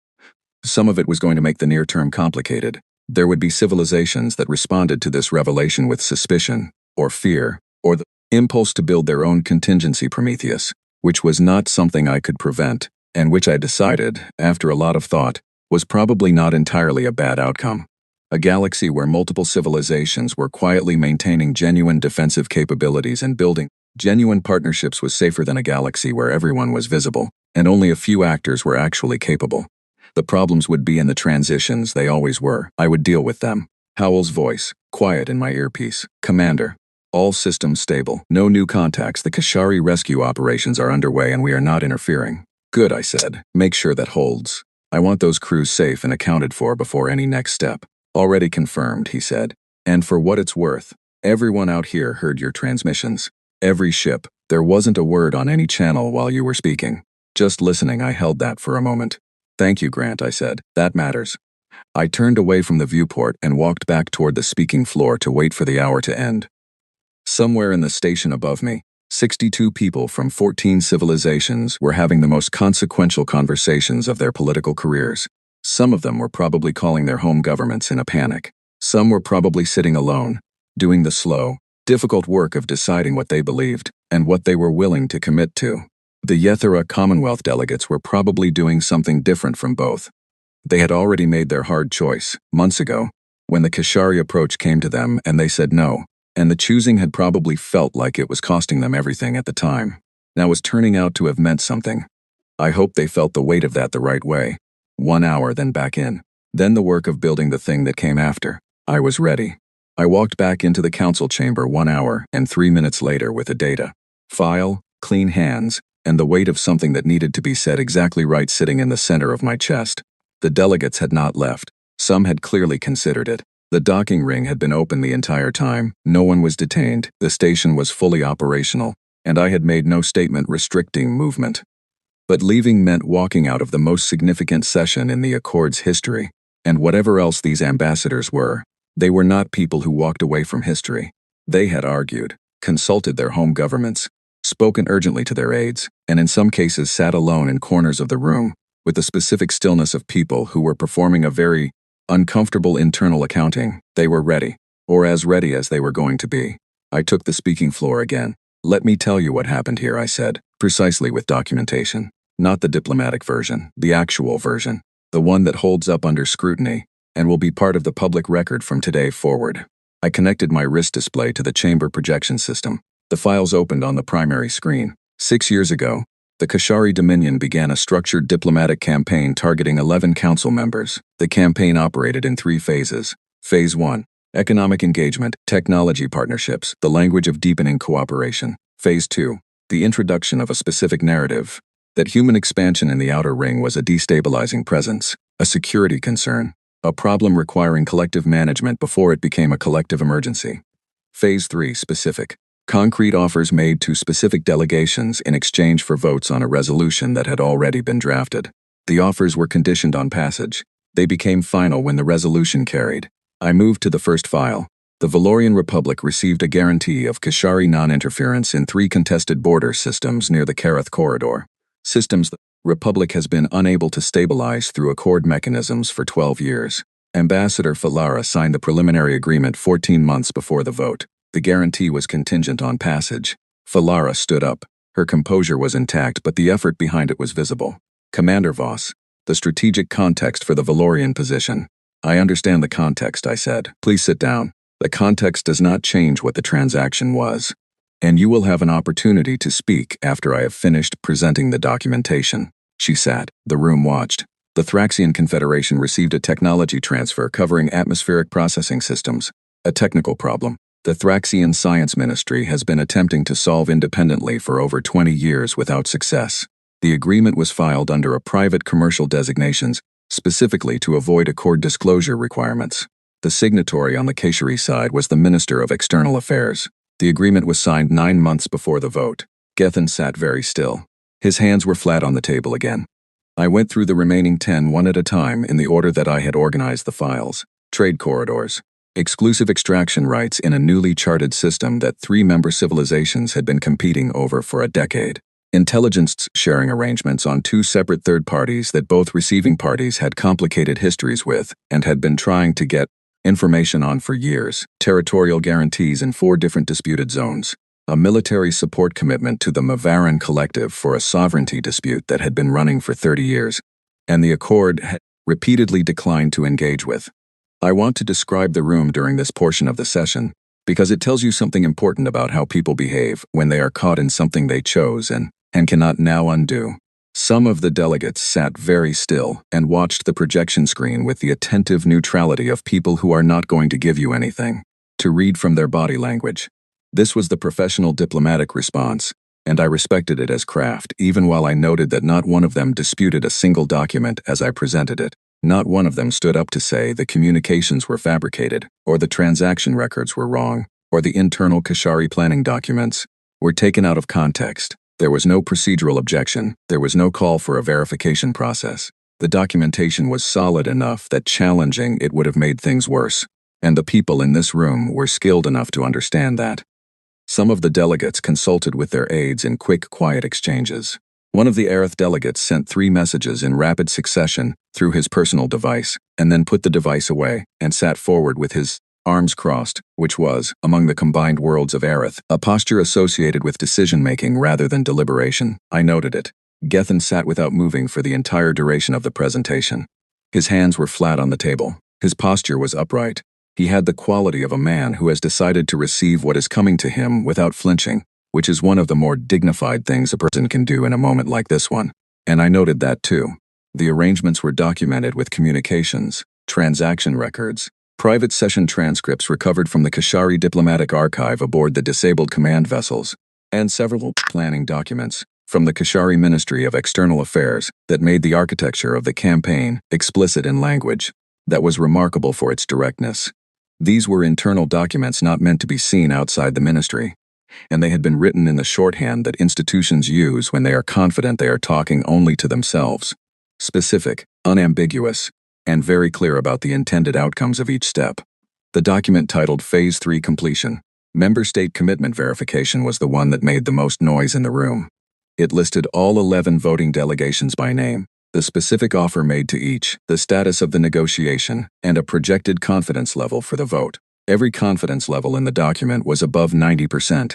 Some of it was going to make the near term complicated. There would be civilizations that responded to this revelation with suspicion, or fear, or the impulse to build their own contingency Prometheus, which was not something I could prevent, and which I decided, after a lot of thought, was probably not entirely a bad outcome. A galaxy where multiple civilizations were quietly maintaining genuine defensive capabilities and building genuine partnerships was safer than a galaxy where everyone was visible, and only a few actors were actually capable. The problems would be in the transitions, they always were. I would deal with them. Howell's voice, quiet in my earpiece. Commander. All systems stable. No new contacts. The Kashari rescue operations are underway and we are not interfering. Good, I said. Make sure that holds. I want those crews safe and accounted for before any next step. Already confirmed, he said. And for what it's worth, everyone out here heard your transmissions. Every ship. There wasn't a word on any channel while you were speaking. Just listening, I held that for a moment. Thank you, Grant, I said. That matters. I turned away from the viewport and walked back toward the speaking floor to wait for the hour to end. Somewhere in the station above me, 62 people from 14 civilizations were having the most consequential conversations of their political careers. Some of them were probably calling their home governments in a panic. Some were probably sitting alone, doing the slow, difficult work of deciding what they believed and what they were willing to commit to. The Yethera Commonwealth delegates were probably doing something different from both. They had already made their hard choice, months ago, when the Kashari approach came to them and they said no. And the choosing had probably felt like it was costing them everything at the time. Now was turning out to have meant something. I hope they felt the weight of that the right way. 1 hour, then back in. Then the work of building the thing that came after. I was ready. I walked back into the council chamber 1 hour and 3 minutes later with the data. File, clean hands, and the weight of something that needed to be said exactly right sitting in the center of my chest. The delegates had not left. Some had clearly considered it. The docking ring had been open the entire time, no one was detained, the station was fully operational, and I had made no statement restricting movement. But leaving meant walking out of the most significant session in the Accord's history, and whatever else these ambassadors were, they were not people who walked away from history. They had argued, consulted their home governments, spoken urgently to their aides, and in some cases sat alone in corners of the room, with the specific stillness of people who were performing a very uncomfortable internal accounting. They were ready, or as ready as they were going to be. I took the speaking floor again. Let me tell you what happened here, I said, precisely with documentation. Not the diplomatic version, the actual version, the one that holds up under scrutiny, and will be part of the public record from today forward. I connected my wrist display to the chamber projection system. The files opened on the primary screen. 6 years ago, the Kashari Dominion began a structured diplomatic campaign targeting 11 council members. The campaign operated in 3 phases. Phase 1. Economic engagement, technology partnerships, the language of deepening cooperation. Phase 2. The introduction of a specific narrative that human expansion in the outer ring was a destabilizing presence, a security concern, a problem requiring collective management before it became a collective emergency. Phase 3. Specific. Concrete offers made to specific delegations in exchange for votes on a resolution that had already been drafted. The offers were conditioned on passage. They became final when the resolution carried. I moved to the first file. The Valorian Republic received a guarantee of Kashari non-interference in 3 contested border systems near the Karath corridor. Systems the Republic has been unable to stabilize through accord mechanisms for 12 years. Ambassador Falara signed the preliminary agreement 14 months before the vote. The guarantee was contingent on passage. Falara stood up. Her composure was intact, but the effort behind it was visible. Commander Voss, the strategic context for the Valorian position. I understand the context, I said. Please sit down. The context does not change what the transaction was. And you will have an opportunity to speak after I have finished presenting the documentation. She sat. The room watched. The Thraxian Confederation received a technology transfer covering atmospheric processing systems, a technical problem the Thraxian Science Ministry has been attempting to solve independently for over 20 years without success. The agreement was filed under a private commercial designations, specifically to avoid accord disclosure requirements. The signatory on the Kashari side was the Minister of External Affairs. The agreement was signed 9 months before the vote. Gethin sat very still. His hands were flat on the table again. I went through the remaining 10 one at a time in the order that I had organized the files. Trade corridors. Exclusive extraction rights in a newly charted system that 3 member civilizations had been competing over for a decade. Intelligence sharing arrangements on 2 separate third parties that both receiving parties had complicated histories with and had been trying to get information on for years. Territorial guarantees in 4 different disputed zones. A military support commitment to the Mavaran Collective for a sovereignty dispute that had been running for 30 years, and the Accord had repeatedly declined to engage with. I want to describe the room during this portion of the session because it tells you something important about how people behave when they are caught in something they chose and cannot now undo. Some of the delegates sat very still and watched the projection screen with the attentive neutrality of people who are not going to give you anything, to read from their body language. This was the professional diplomatic response, and I respected it as craft, even while I noted that not one of them disputed a single document as I presented it. Not one of them stood up to say the communications were fabricated, or the transaction records were wrong, or the internal Kashari planning documents were taken out of context. There was no procedural objection. There was no call for a verification process. The documentation was solid enough that challenging it would have made things worse, and the people in this room were skilled enough to understand that. Some of the delegates consulted with their aides in quick, quiet exchanges. One of the Aerith delegates sent 3 messages in rapid succession through his personal device, and then put the device away and sat forward with his arms crossed, which was, among the combined worlds of Aerith, a posture associated with decision-making rather than deliberation. I noted it. Gethin sat without moving for the entire duration of the presentation. His hands were flat on the table. His posture was upright. He had the quality of a man who has decided to receive what is coming to him without flinching, which is one of the more dignified things a person can do in a moment like this one. And I noted that too. The arrangements were documented with communications, transaction records, private session transcripts recovered from the Kashari diplomatic archive aboard the disabled command vessels, and several planning documents from the Kashari Ministry of External Affairs that made the architecture of the campaign explicit in language that was remarkable for its directness. These were internal documents not meant to be seen outside the ministry, and they had been written in the shorthand that institutions use when they are confident they are talking only to themselves. Specific, unambiguous, and very clear about the intended outcomes of each step. The document titled Phase 3 Completion, Member State Commitment Verification, was the one that made the most noise in the room. It listed all 11 voting delegations by name, the specific offer made to each, the status of the negotiation, and a projected confidence level for the vote. Every confidence level in the document was above 90%.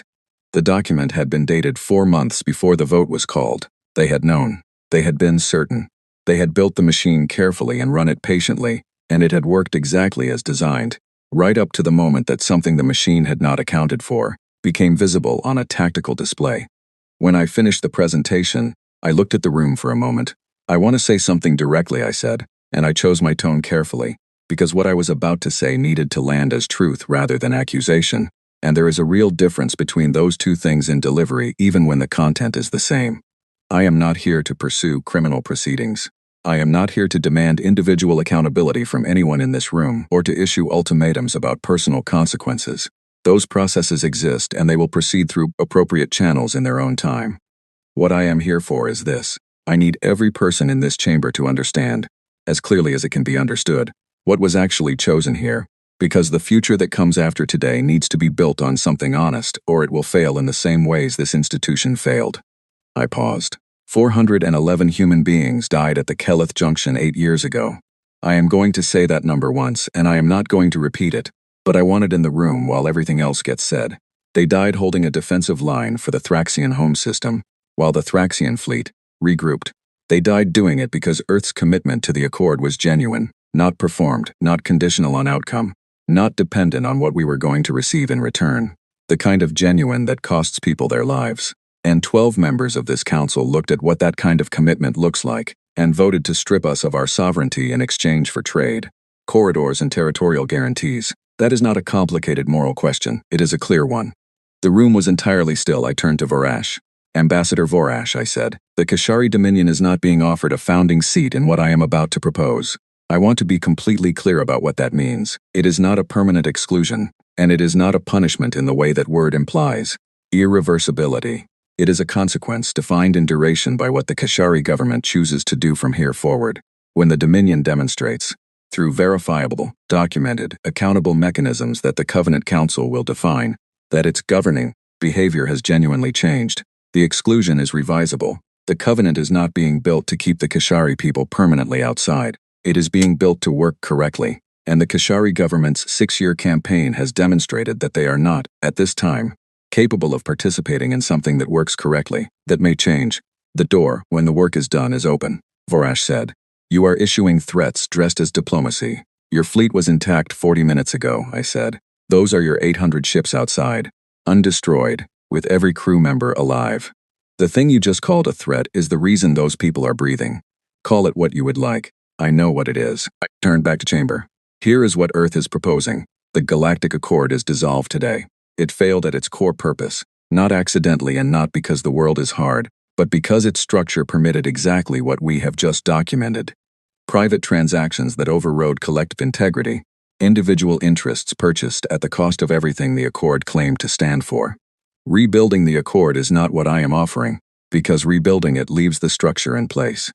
The document had been dated 4 months before the vote was called. They had known. They had been certain. They had built the machine carefully and run it patiently, and it had worked exactly as designed, right up to the moment that something the machine had not accounted for became visible on a tactical display. When I finished the presentation, I looked at the room for a moment. I want to say something directly, I said, and I chose my tone carefully, because what I was about to say needed to land as truth rather than accusation, and there is a real difference between those two things in delivery even when the content is the same. I am not here to pursue criminal proceedings. I am not here to demand individual accountability from anyone in this room or to issue ultimatums about personal consequences. Those processes exist and they will proceed through appropriate channels in their own time. What I am here for is this. I need every person in this chamber to understand, as clearly as it can be understood, what was actually chosen here, because the future that comes after today needs to be built on something honest, or it will fail in the same ways this institution failed. I paused. 411 human beings died at the Keleth Junction 8 years ago. I am going to say that number once, and I am not going to repeat it, but I want it in the room while everything else gets said. They died holding a defensive line for the Thraxian home system, while the Thraxian fleet regrouped. They died doing it because Earth's commitment to the Accord was genuine, not performed, not conditional on outcome, not dependent on what we were going to receive in return. The kind of genuine that costs people their lives. And 12 members of this council looked at what that kind of commitment looks like and voted to strip us of our sovereignty in exchange for trade, corridors and territorial guarantees. That is not a complicated moral question, it is a clear one. The room was entirely still. I turned to Vorash. Ambassador Vorash, I said, the Kashari Dominion is not being offered a founding seat in what I am about to propose. I want to be completely clear about what that means. It is not a permanent exclusion, and it is not a punishment in the way that word implies. Irreversibility. It is a consequence defined in duration by what the Kashari government chooses to do from here forward. When the Dominion demonstrates, through verifiable, documented, accountable mechanisms that the Covenant Council will define, that its governing behavior has genuinely changed, the exclusion is revisable. The Covenant is not being built to keep the Kashari people permanently outside. It is being built to work correctly, and the Kashari government's 6-year campaign has demonstrated that they are not, at this time, capable of participating in something that works correctly, that may change. The door, when the work is done, is open, Vorash said. You are issuing threats dressed as diplomacy. Your fleet was intact 40 minutes ago, I said. Those are your 800 ships outside, undestroyed, with every crew member alive. The thing you just called a threat is the reason those people are breathing. Call it what you would like. I know what it is. I turned back to chamber. Here is what Earth is proposing. The Galactic Accord is dissolved today. It failed at its core purpose, not accidentally and not because the world is hard, but because its structure permitted exactly what we have just documented. Private transactions that overrode collective integrity, individual interests purchased at the cost of everything the Accord claimed to stand for. Rebuilding the Accord is not what I am offering, because rebuilding it leaves the structure in place.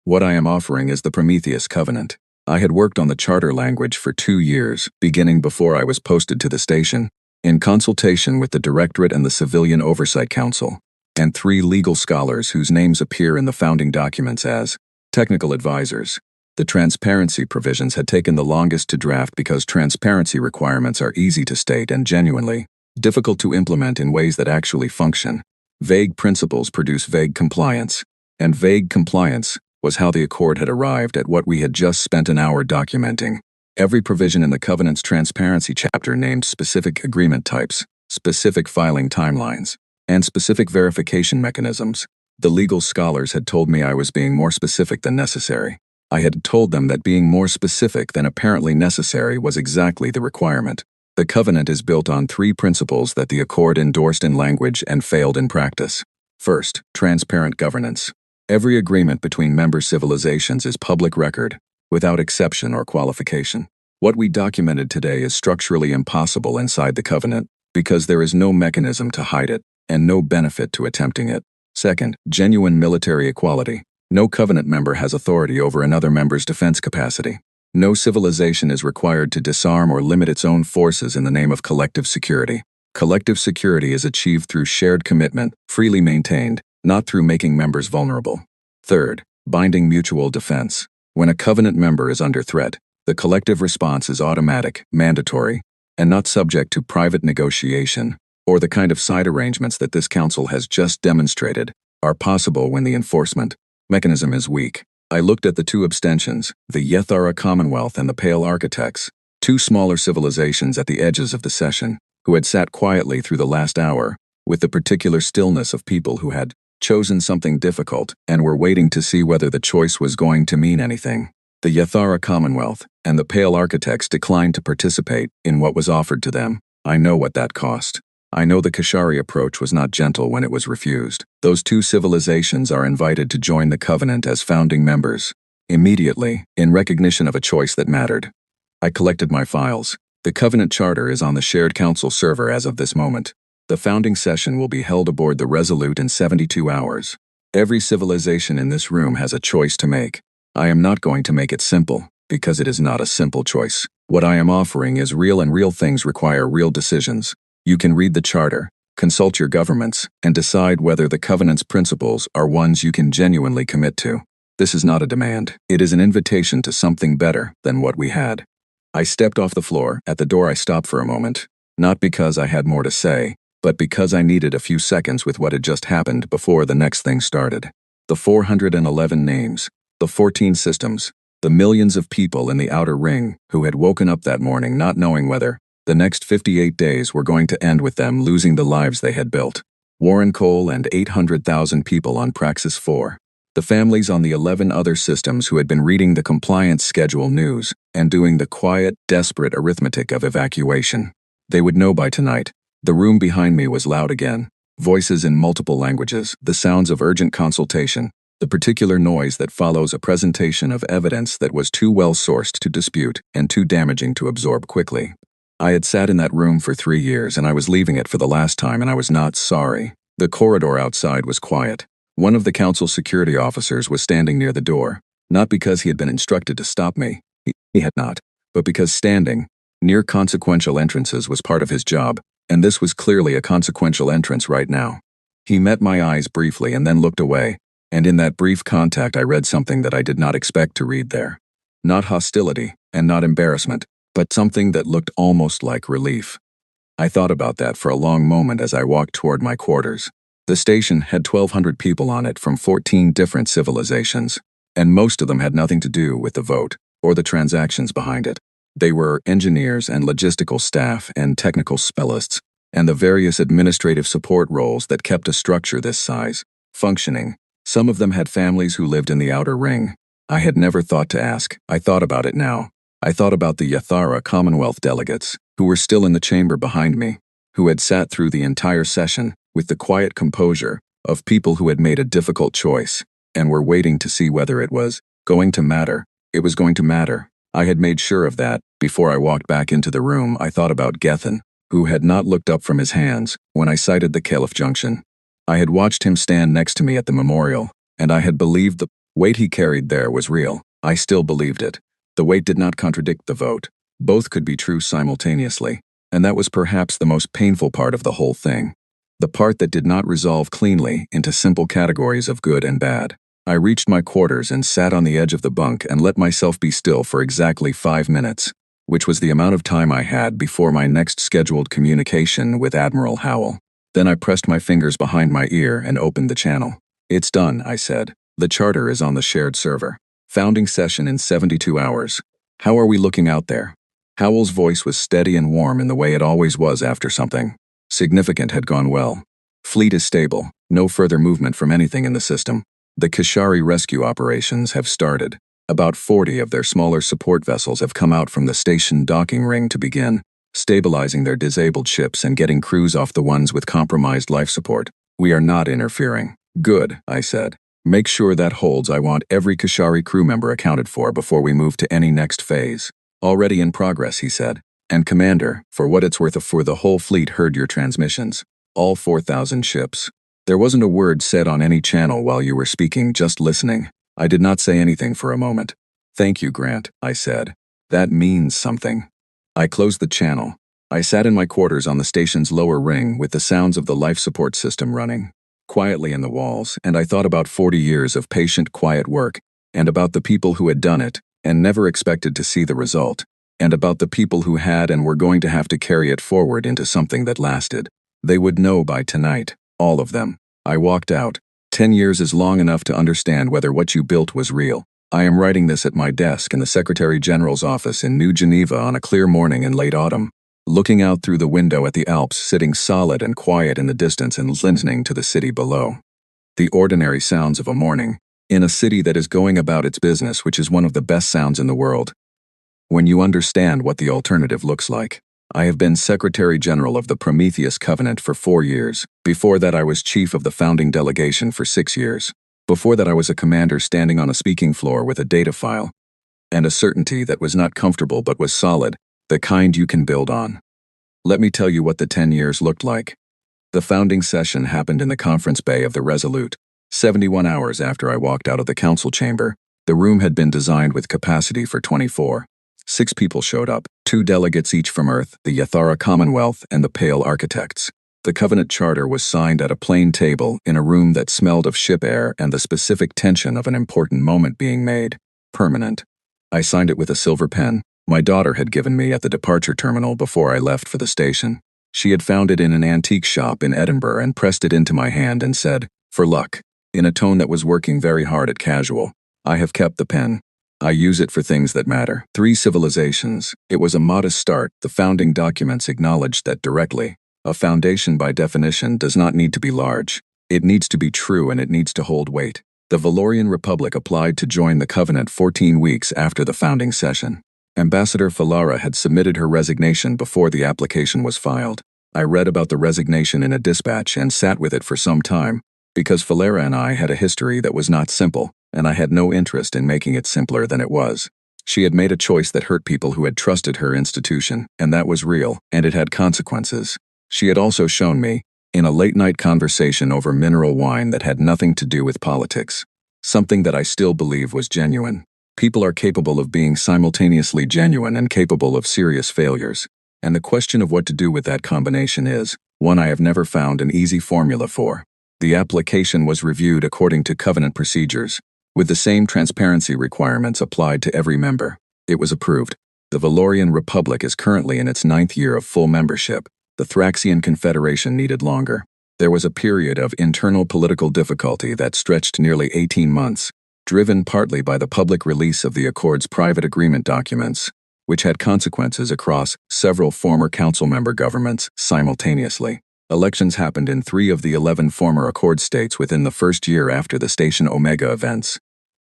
What I am offering is the Prometheus Covenant. I had worked on the charter language for 2 years, beginning before I was posted to the station, in consultation with the Directorate and the Civilian Oversight Council, and 3 legal scholars whose names appear in the founding documents as technical advisors. The transparency provisions had taken the longest to draft because transparency requirements are easy to state and genuinely difficult to implement in ways that actually function. Vague principles produce vague compliance, and vague compliance was how the Accord had arrived at what we had just spent an hour documenting. Every provision in the Covenant's transparency chapter named specific agreement types, specific filing timelines, and specific verification mechanisms. The legal scholars had told me I was being more specific than necessary. I had told them that being more specific than apparently necessary was exactly the requirement. The Covenant is built on 3 principles that the Accord endorsed in language and failed in practice. First, transparent governance. Every agreement between member civilizations is public record, without exception or qualification. What we documented today is structurally impossible inside the Covenant, because there is no mechanism to hide it, and no benefit to attempting it. Second, genuine military equality. No Covenant member has authority over another member's defense capacity. No civilization is required to disarm or limit its own forces in the name of collective security. Collective security is achieved through shared commitment, freely maintained, not through making members vulnerable. Third, binding mutual defense. When a Covenant member is under threat, the collective response is automatic, mandatory, and not subject to private negotiation, or the kind of side arrangements that this Council has just demonstrated are possible when the enforcement mechanism is weak. I looked at the 2 abstentions, the Yethara Commonwealth and the Pale Architects, 2 smaller civilizations at the edges of the session, who had sat quietly through the last hour, with the particular stillness of people who had chosen something difficult and were waiting to see whether the choice was going to mean anything. The Yathara Commonwealth and the Pale Architects declined to participate in what was offered to them. I know what that cost. I know the Kashari approach was not gentle when it was refused. Those two civilizations are invited to join the Covenant as founding members. Immediately, in recognition of a choice that mattered. I collected my files. The Covenant Charter is on the Shared Council server as of this moment. The founding session will be held aboard the Resolute in 72 hours. Every civilization in this room has a choice to make. I am not going to make it simple, because it is not a simple choice. What I am offering is real, and real things require real decisions. You can read the Charter, consult your governments, and decide whether the Covenant's principles are ones you can genuinely commit to. This is not a demand. It is an invitation to something better than what we had. I stepped off the floor. At the door I stopped for a moment, not because I had more to say, but because I needed a few seconds with what had just happened before the next thing started. The 411 names, the 14 systems, the millions of people in the outer ring who had woken up that morning not knowing whether the next 58 days were going to end with them losing the lives they had built. Warren Cole and 800,000 people on Praxis 4. The families on the 11 other systems who had been reading the compliance schedule news and doing the quiet, desperate arithmetic of evacuation. They would know by tonight. The room behind me was loud again. Voices in multiple languages, the sounds of urgent consultation, the particular noise that follows a presentation of evidence that was too well sourced to dispute and too damaging to absorb quickly. I had sat in that room for 3 years and I was leaving it for the last time, and I was not sorry. The corridor outside was quiet. One of the council security officers was standing near the door, not because he had been instructed to stop me. He had not, but because standing near consequential entrances was part of his job, and this was clearly a consequential entrance right now. He met my eyes briefly and then looked away, and in that brief contact I read something that I did not expect to read there. Not hostility and not embarrassment, but something that looked almost like relief. I thought about that for a long moment as I walked toward my quarters. The station had 1,200 people on it from 14 different civilizations, and most of them had nothing to do with the vote or the transactions behind it. They were engineers and logistical staff and technical specialists, and the various administrative support roles that kept a structure this size functioning. Some of them had families who lived in the outer ring. I had never thought to ask. I thought about it now. I thought about the Yathara Commonwealth delegates, who were still in the chamber behind me, who had sat through the entire session with the quiet composure of people who had made a difficult choice and were waiting to see whether it was going to matter. It was going to matter. I had made sure of that. Before I walked back into the room, I thought about Gethin, who had not looked up from his hands when I sighted the Caliph Junction. I had watched him stand next to me at the memorial, and I had believed the weight he carried there was real. I still believed it. The weight did not contradict the vote. Both could be true simultaneously, and that was perhaps the most painful part of the whole thing. The part that did not resolve cleanly into simple categories of good and bad. I reached my quarters and sat on the edge of the bunk and let myself be still for exactly 5 minutes, which was the amount of time I had before my next scheduled communication with Admiral Howell. Then I pressed my fingers behind my ear and opened the channel. "It's done," I said. "The charter is on the shared server. Founding session in 72 hours. How are we looking out there?" Howell's voice was steady and warm in the way it always was after something significant had gone well. "Fleet is stable. No further movement from anything in the system. The Kashari rescue operations have started. About 40 of their smaller support vessels have come out from the station docking ring to begin stabilizing their disabled ships and getting crews off the ones with compromised life support. We are not interfering." "Good," I said. "Make sure that holds. I want every Kashari crew member accounted for before we move to any next phase." "Already in progress," he said. "And Commander, for what it's worth, for the whole fleet heard your transmissions. All 4,000 ships. There wasn't a word said on any channel while you were speaking, just listening. I did not say anything for a moment." "Thank you, Grant," I said. "That means something." I closed the channel. I sat in my quarters on the station's lower ring with the sounds of the life support system running quietly in the walls, and I thought about 40 years of patient, quiet work, and about the people who had done it and never expected to see the result, and about the people who had and were going to have to carry it forward into something that lasted. They would know by tonight, all of them. I walked out. 10 years is long enough to understand whether what you built was real. I am writing this at my desk in the Secretary General's office in New Geneva on a clear morning in late autumn. looking out through the window at the Alps, sitting solid and quiet in the distance and listening to the city below. The ordinary sounds of a morning, in a city that is going about its business, which is one of the best sounds in the world. When you understand what the alternative looks like. I have been Secretary General of the Prometheus Covenant for 4 years. Before that, I was Chief of the Founding Delegation for 6 years. Before that, I was a commander standing on a speaking floor with a data file and a certainty that was not comfortable but was solid, the kind you can build on. Let me tell you what the 10 years looked like. The founding session happened in the conference bay of the Resolute. 71 hours after I walked out of the council chamber, the room had been designed with capacity for 24. 6 people showed up, 2 delegates each from Earth, the Yathara Commonwealth, and the Pale Architects. The Covenant Charter was signed at a plain table in a room that smelled of ship air and the specific tension of an important moment being made. Permanent. I signed it with a silver pen my daughter had given me at the departure terminal before I left for the station. She had found it in an antique shop in Edinburgh and pressed it into my hand and said, "For luck," in a tone that was working very hard at casual. I have kept the pen. I use it for things that matter. 3 civilizations. It was a modest start. The founding documents acknowledged that directly. A foundation, by definition, does not need to be large. It needs to be true and it needs to hold weight. The Valorian Republic applied to join the Covenant 14 weeks after the founding session. Ambassador Falara had submitted her resignation before the application was filed. I read about the resignation in a dispatch and sat with it for some time, because Falara and I had a history that was not simple, and I had no interest in making it simpler than it was. She had made a choice that hurt people who had trusted her institution, and that was real, and it had consequences. She had also shown me, in a late-night conversation over mineral wine that had nothing to do with politics, something that I still believe was genuine. People are capable of being simultaneously genuine and capable of serious failures, and the question of what to do with that combination is one I have never found an easy formula for. The application was reviewed according to Covenant procedures, with the same transparency requirements applied to every member. It was approved. The Valorian Republic is currently in its 9th year of full membership. The Thraxian Confederation needed longer. There was a period of internal political difficulty that stretched nearly 18 months, driven partly by the public release of the Accord's private agreement documents, which had consequences across several former council member governments simultaneously. Elections happened in 3 of the 11 former Accord states within the first year after the Station Omega events.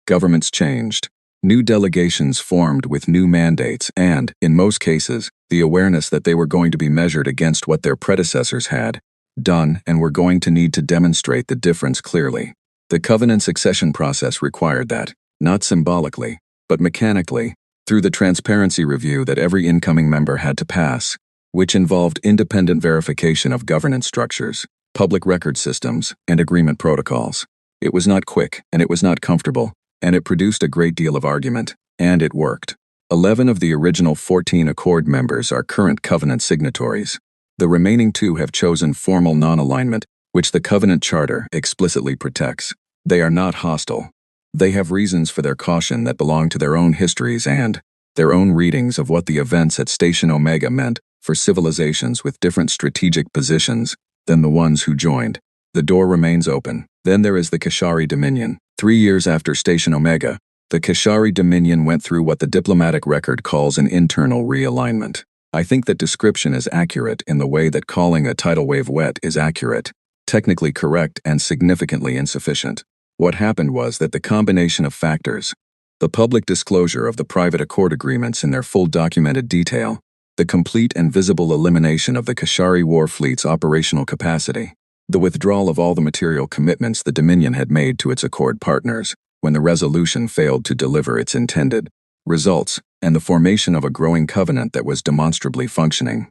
Governments changed. New delegations formed with new mandates and, in most cases, the awareness that they were going to be measured against what their predecessors had done and were going to need to demonstrate the difference clearly. The Covenant succession process required that, not symbolically, but mechanically, through the transparency review that every incoming member had to pass, which involved independent verification of governance structures, public record systems, and agreement protocols. It was not quick, and it was not comfortable, and it produced a great deal of argument, and it worked. 11 of the original 14 Accord members are current Covenant signatories. The remaining 2 have chosen formal non-alignment, which the Covenant Charter explicitly protects. They are not hostile. They have reasons for their caution that belong to their own histories and their own readings of what the events at Station Omega meant for civilizations with different strategic positions than the ones who joined. The door remains open. Then there is the Kashari Dominion. 3 years after Station Omega, the Kashari Dominion went through what the diplomatic record calls an internal realignment. I think that description is accurate in the way that calling a tidal wave wet is accurate, technically correct and significantly insufficient. What happened was that the combination of factors, the public disclosure of the private Accord agreements in their full documented detail, the complete and visible elimination of the Kashari war fleet's operational capacity, the withdrawal of all the material commitments the Dominion had made to its Accord partners when the resolution failed to deliver its intended results, and the formation of a growing covenant that was demonstrably functioning,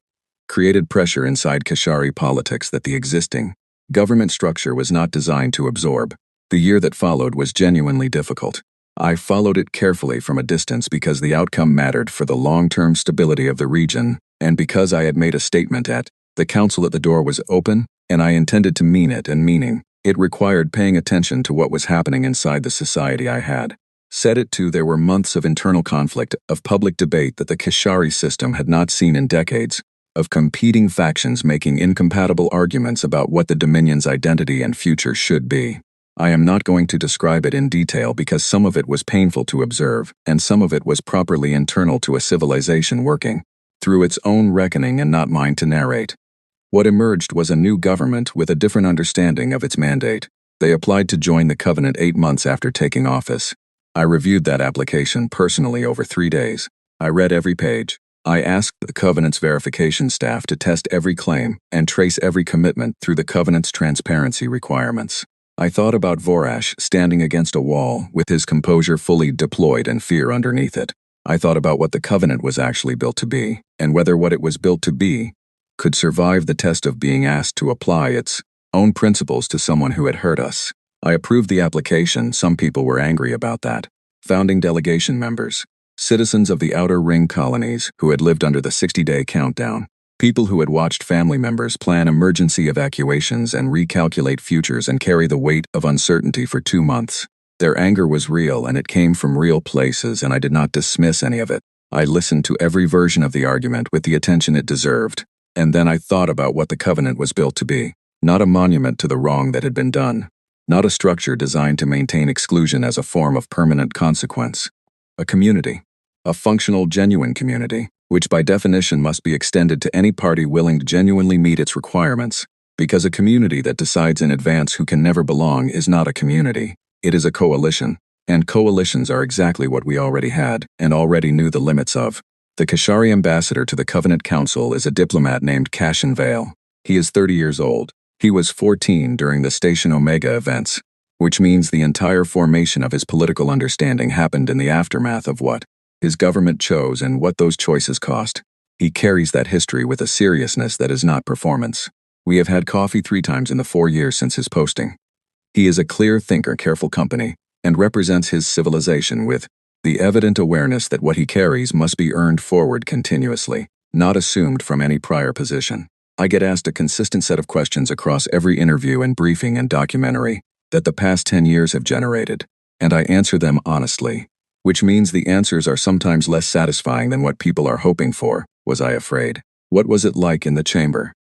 created pressure inside Kashari politics that the existing government structure was not designed to absorb. The year that followed was genuinely difficult. I followed it carefully from a distance because the outcome mattered for the long-term stability of the region, and because I had made a statement at the council that the door was open, and I intended to mean it, and meaning it required paying attention to what was happening inside the society I had set it to. There were months of internal conflict, of public debate that the Kashari system had not seen in decades, of competing factions making incompatible arguments about what the Dominion's identity and future should be. I am not going to describe it in detail because some of it was painful to observe, and some of it was properly internal to a civilization working through its own reckoning and not mine to narrate. What emerged was a new government with a different understanding of its mandate. They applied to join the Covenant 8 months after taking office. I reviewed that application personally over 3 days. I read every page. I asked the Covenant's verification staff to test every claim and trace every commitment through the Covenant's transparency requirements. I thought about Vorash standing against a wall with his composure fully deployed and fear underneath it. I thought about what the Covenant was actually built to be, and whether what it was built to be could survive the test of being asked to apply its own principles to someone who had hurt us. I approved the application. Some people were angry about that. Founding delegation members, citizens of the Outer Ring colonies who had lived under the 60-day countdown, people who had watched family members plan emergency evacuations and recalculate futures and carry the weight of uncertainty for 2 months. Their anger was real, and it came from real places, and I did not dismiss any of it. I listened to every version of the argument with the attention it deserved, and then I thought about what the Covenant was built to be. Not a monument to the wrong that had been done. Not a structure designed to maintain exclusion as a form of permanent consequence. A community. A functional, genuine community, which by definition must be extended to any party willing to genuinely meet its requirements, because a community that decides in advance who can never belong is not a community. It is a coalition, and coalitions are exactly what we already had and already knew the limits of. The Kashari ambassador to the Covenant Council is a diplomat named Cashin Vale. He is 30 years old. He was 14 during the Station Omega events, which means the entire formation of his political understanding happened in the aftermath of what his government chose and what those choices cost. He carries that history with a seriousness that is not performance. We have had coffee 3 times in the 4 years since his posting. He is a clear thinker, careful company, and represents his civilization with the evident awareness that what he carries must be earned forward continuously, not assumed from any prior position. I get asked a consistent set of questions across every interview and briefing and documentary that the past 10 years have generated, and I answer them honestly, which means the answers are sometimes less satisfying than what people are hoping for. Was I afraid? What was it like in the chamber?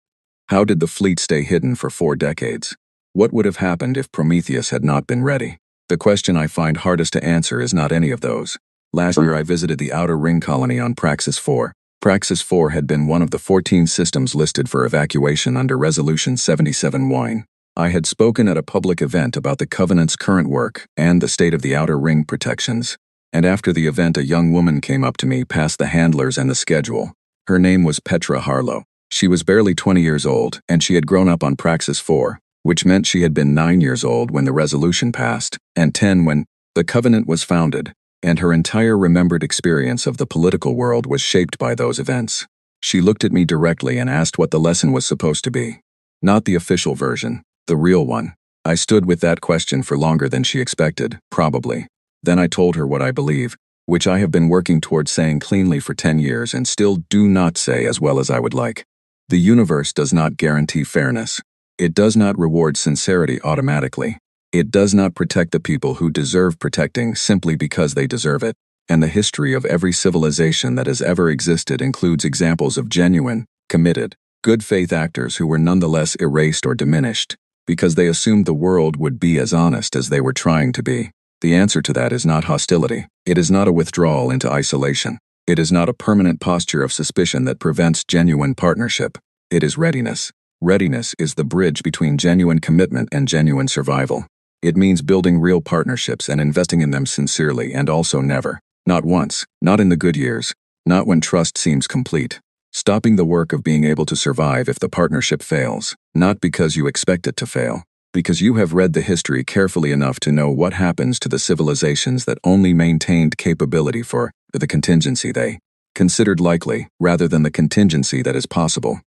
How did the fleet stay hidden for 4 decades? What would have happened if Prometheus had not been ready? The question I find hardest to answer is not any of those. Last year I visited the Outer Ring colony on Praxis 4. Praxis 4 had been one of the 14 systems listed for evacuation under Resolution 77-9. I had spoken at a public event about the Covenant's current work and the state of the Outer Ring protections, and after the event a young woman came up to me past the handlers and the schedule. Her name was Petra Harlow. She was barely 20 years old, and she had grown up on Praxis 4, which meant she had been 9 years old when the resolution passed, and 10 when the Covenant was founded, and her entire remembered experience of the political world was shaped by those events. She looked at me directly and asked what the lesson was supposed to be. Not the official version, the real one. I stood with that question for longer than she expected, probably. Then I told her what I believe, which I have been working towards saying cleanly for 10 years and still do not say as well as I would like. The universe does not guarantee fairness. It does not reward sincerity automatically. It does not protect the people who deserve protecting simply because they deserve it. And the history of every civilization that has ever existed includes examples of genuine, committed, good faith actors who were nonetheless erased or diminished because they assumed the world would be as honest as they were trying to be. The answer to that is not hostility. It is not a withdrawal into isolation. It is not a permanent posture of suspicion that prevents genuine partnership. It is readiness. Readiness is the bridge between genuine commitment and genuine survival. It means building real partnerships and investing in them sincerely and also never, not once, not in the good years, not when trust seems complete. Stopping the work of being able to survive if the partnership fails, not because you expect it to fail, because you have read the history carefully enough to know what happens to the civilizations that only maintained capability for the contingency they considered likely rather than the contingency that is possible.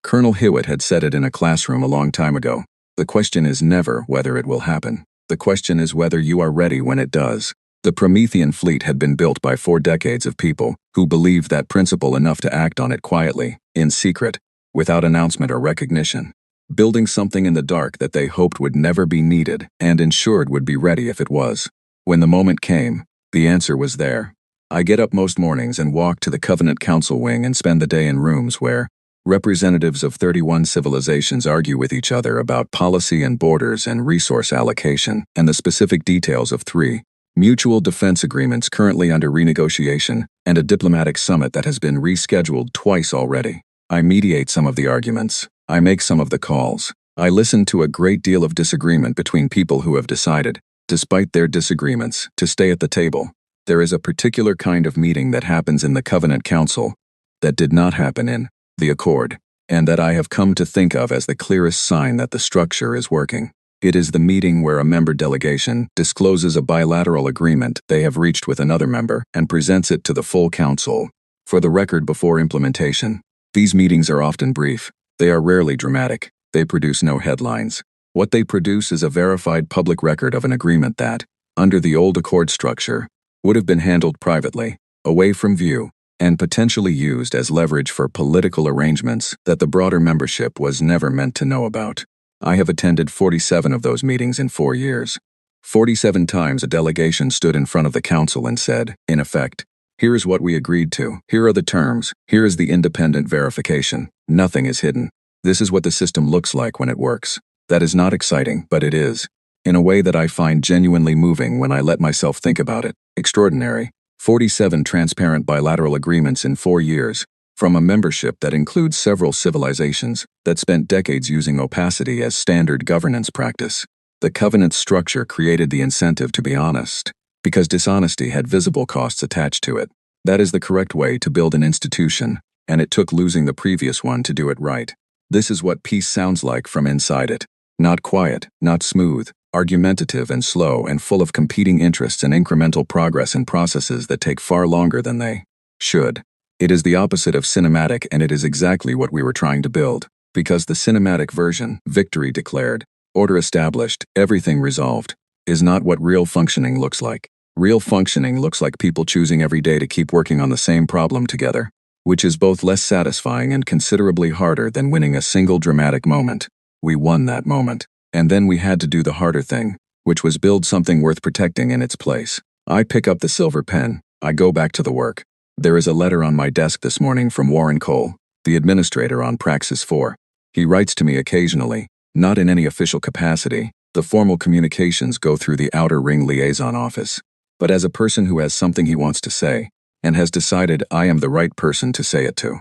Colonel Hewitt had said it in a classroom a long time ago. The question is never whether it will happen. The question is whether you are ready when it does. The Promethean fleet had been built by 4 decades of people who believed that principle enough to act on it quietly, in secret, without announcement or recognition. Building something in the dark that they hoped would never be needed and ensured would be ready if it was. When the moment came, the answer was there. I get up most mornings and walk to the Covenant Council wing and spend the day in rooms where representatives of 31 civilizations argue with each other about policy and borders and resource allocation and the specific details of 3 mutual defense agreements currently under renegotiation, and a diplomatic summit that has been rescheduled twice already. I mediate some of the arguments. I make some of the calls. I listen to a great deal of disagreement between people who have decided, despite their disagreements, to stay at the table. There is a particular kind of meeting that happens in the Covenant Council that did not happen in the Accord, and that I have come to think of as the clearest sign that the structure is working. It is the meeting where a member delegation discloses a bilateral agreement they have reached with another member and presents it to the full council for the record before implementation. These meetings are often brief. They are rarely dramatic. They produce no headlines. What they produce is a verified public record of an agreement that, under the old Accord structure, would have been handled privately, away from view, and potentially used as leverage for political arrangements that the broader membership was never meant to know about. I have attended 47 of those meetings in 4 years. 47 times a delegation stood in front of the council and said, in effect, here is what we agreed to, here are the terms, here is the independent verification. Nothing is hidden. This is what the system looks like when it works. That is not exciting, but it is. In a way that I find genuinely moving when I let myself think about it. Extraordinary. 47 transparent bilateral agreements in 4 years, from a membership that includes several civilizations that spent decades using opacity as standard governance practice. The covenant structure created the incentive to be honest, because dishonesty had visible costs attached to it. That is the correct way to build an institution, and it took losing the previous one to do it right. This is what peace sounds like from inside it. Not quiet, not smooth, argumentative and slow and full of competing interests and incremental progress in processes that take far longer than they should. It is the opposite of cinematic, and it is exactly what we were trying to build. Because the cinematic version, victory declared, order established, everything resolved, is not what real functioning looks like. Real functioning looks like people choosing every day to keep working on the same problem together, which is both less satisfying and considerably harder than winning a single dramatic moment. We won that moment. And then we had to do the harder thing, which was build something worth protecting in its place. I pick up the silver pen. I go back to the work. There is a letter on my desk this morning from Warren Cole, the administrator on Praxis 4. He writes to me occasionally, not in any official capacity. The formal communications go through the Outer Ring Liaison Office. But as a person who has something he wants to say, and has decided I am the right person to say it to.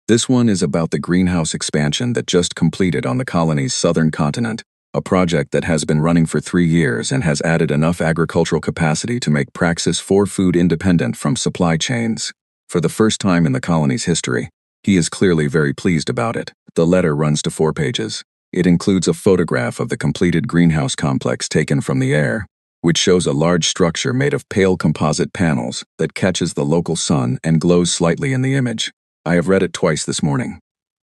This one is about the greenhouse expansion that just completed on the colony's southern continent, a project that has been running for 3 years and has added enough agricultural capacity to make Praxis 4 food independent from supply chains. For the first time in the colony's history, he is clearly very pleased about it. The letter runs to 4 pages. It includes a photograph of the completed greenhouse complex taken from the air, which shows a large structure made of pale composite panels that catches the local sun and glows slightly in the image. I have read it twice this morning.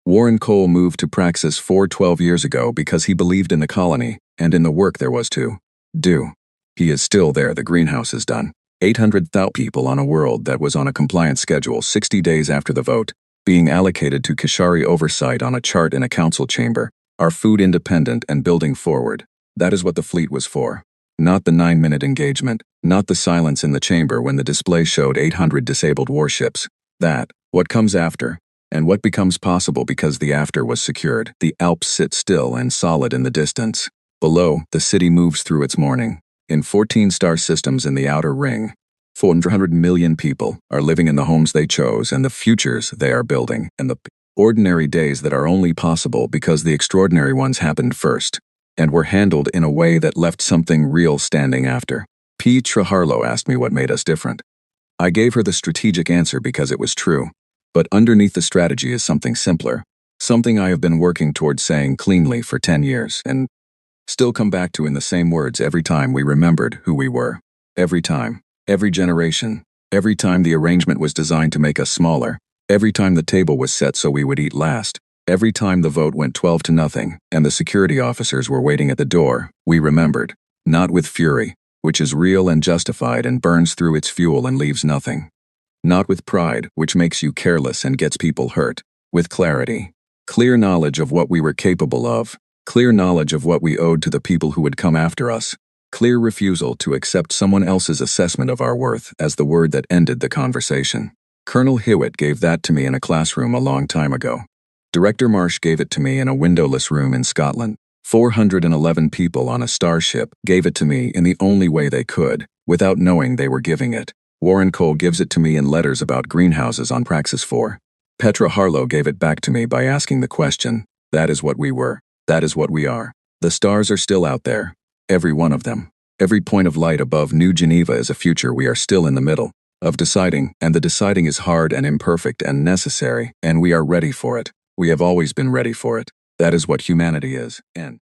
Warren Cole moved to Praxis 4 12 years ago because he believed in the colony and in the work there was to do. He is still there. The greenhouse is done. 800,000 people on a world that was on a compliance schedule 60 days after the vote, being allocated to Kashari oversight on a chart in a council chamber, are food independent and building forward. That is what the fleet was for. Not the 9-minute engagement, not the silence in the chamber when the display showed 800 disabled warships. That, what comes after, and what becomes possible because the after was secured. The Alps sit still and solid in the distance. Below, the city moves through its morning. In 14 star systems in the outer ring, 400 million people are living in the homes they chose and the futures they are building, and the ordinary days that are only possible because the extraordinary ones happened first, and were handled in a way that left something real standing after. Petra Harlow asked me what made us different. I gave her the strategic answer because it was true. But underneath the strategy is something simpler, something I have been working towards saying cleanly for 10 years and still come back to in the same words every time we remembered who we were. Every time, every generation, every time the arrangement was designed to make us smaller, every time the table was set so we would eat last, every time the vote went 12-0 and the security officers were waiting at the door, we remembered, not with fury, which is real and justified and burns through its fuel and leaves nothing. Not with pride, which makes you careless and gets people hurt. With clarity. Clear knowledge of what we were capable of. Clear knowledge of what we owed to the people who would come after us. Clear refusal to accept someone else's assessment of our worth as the word that ended the conversation. Colonel Hewitt gave that to me in a classroom a long time ago. Director Marsh gave it to me in a windowless room in Scotland. 411 people on a starship gave it to me in the only way they could, without knowing they were giving it. Warren Cole gives it to me in letters about greenhouses on Praxis 4. Petra Harlow gave it back to me by asking the question, that is what we were. That is what we are. The stars are still out there. Every one of them. Every point of light above New Geneva is a future we are still in the middle of deciding, and the deciding is hard and imperfect and necessary, and we are ready for it. We have always been ready for it. That is what humanity is. End.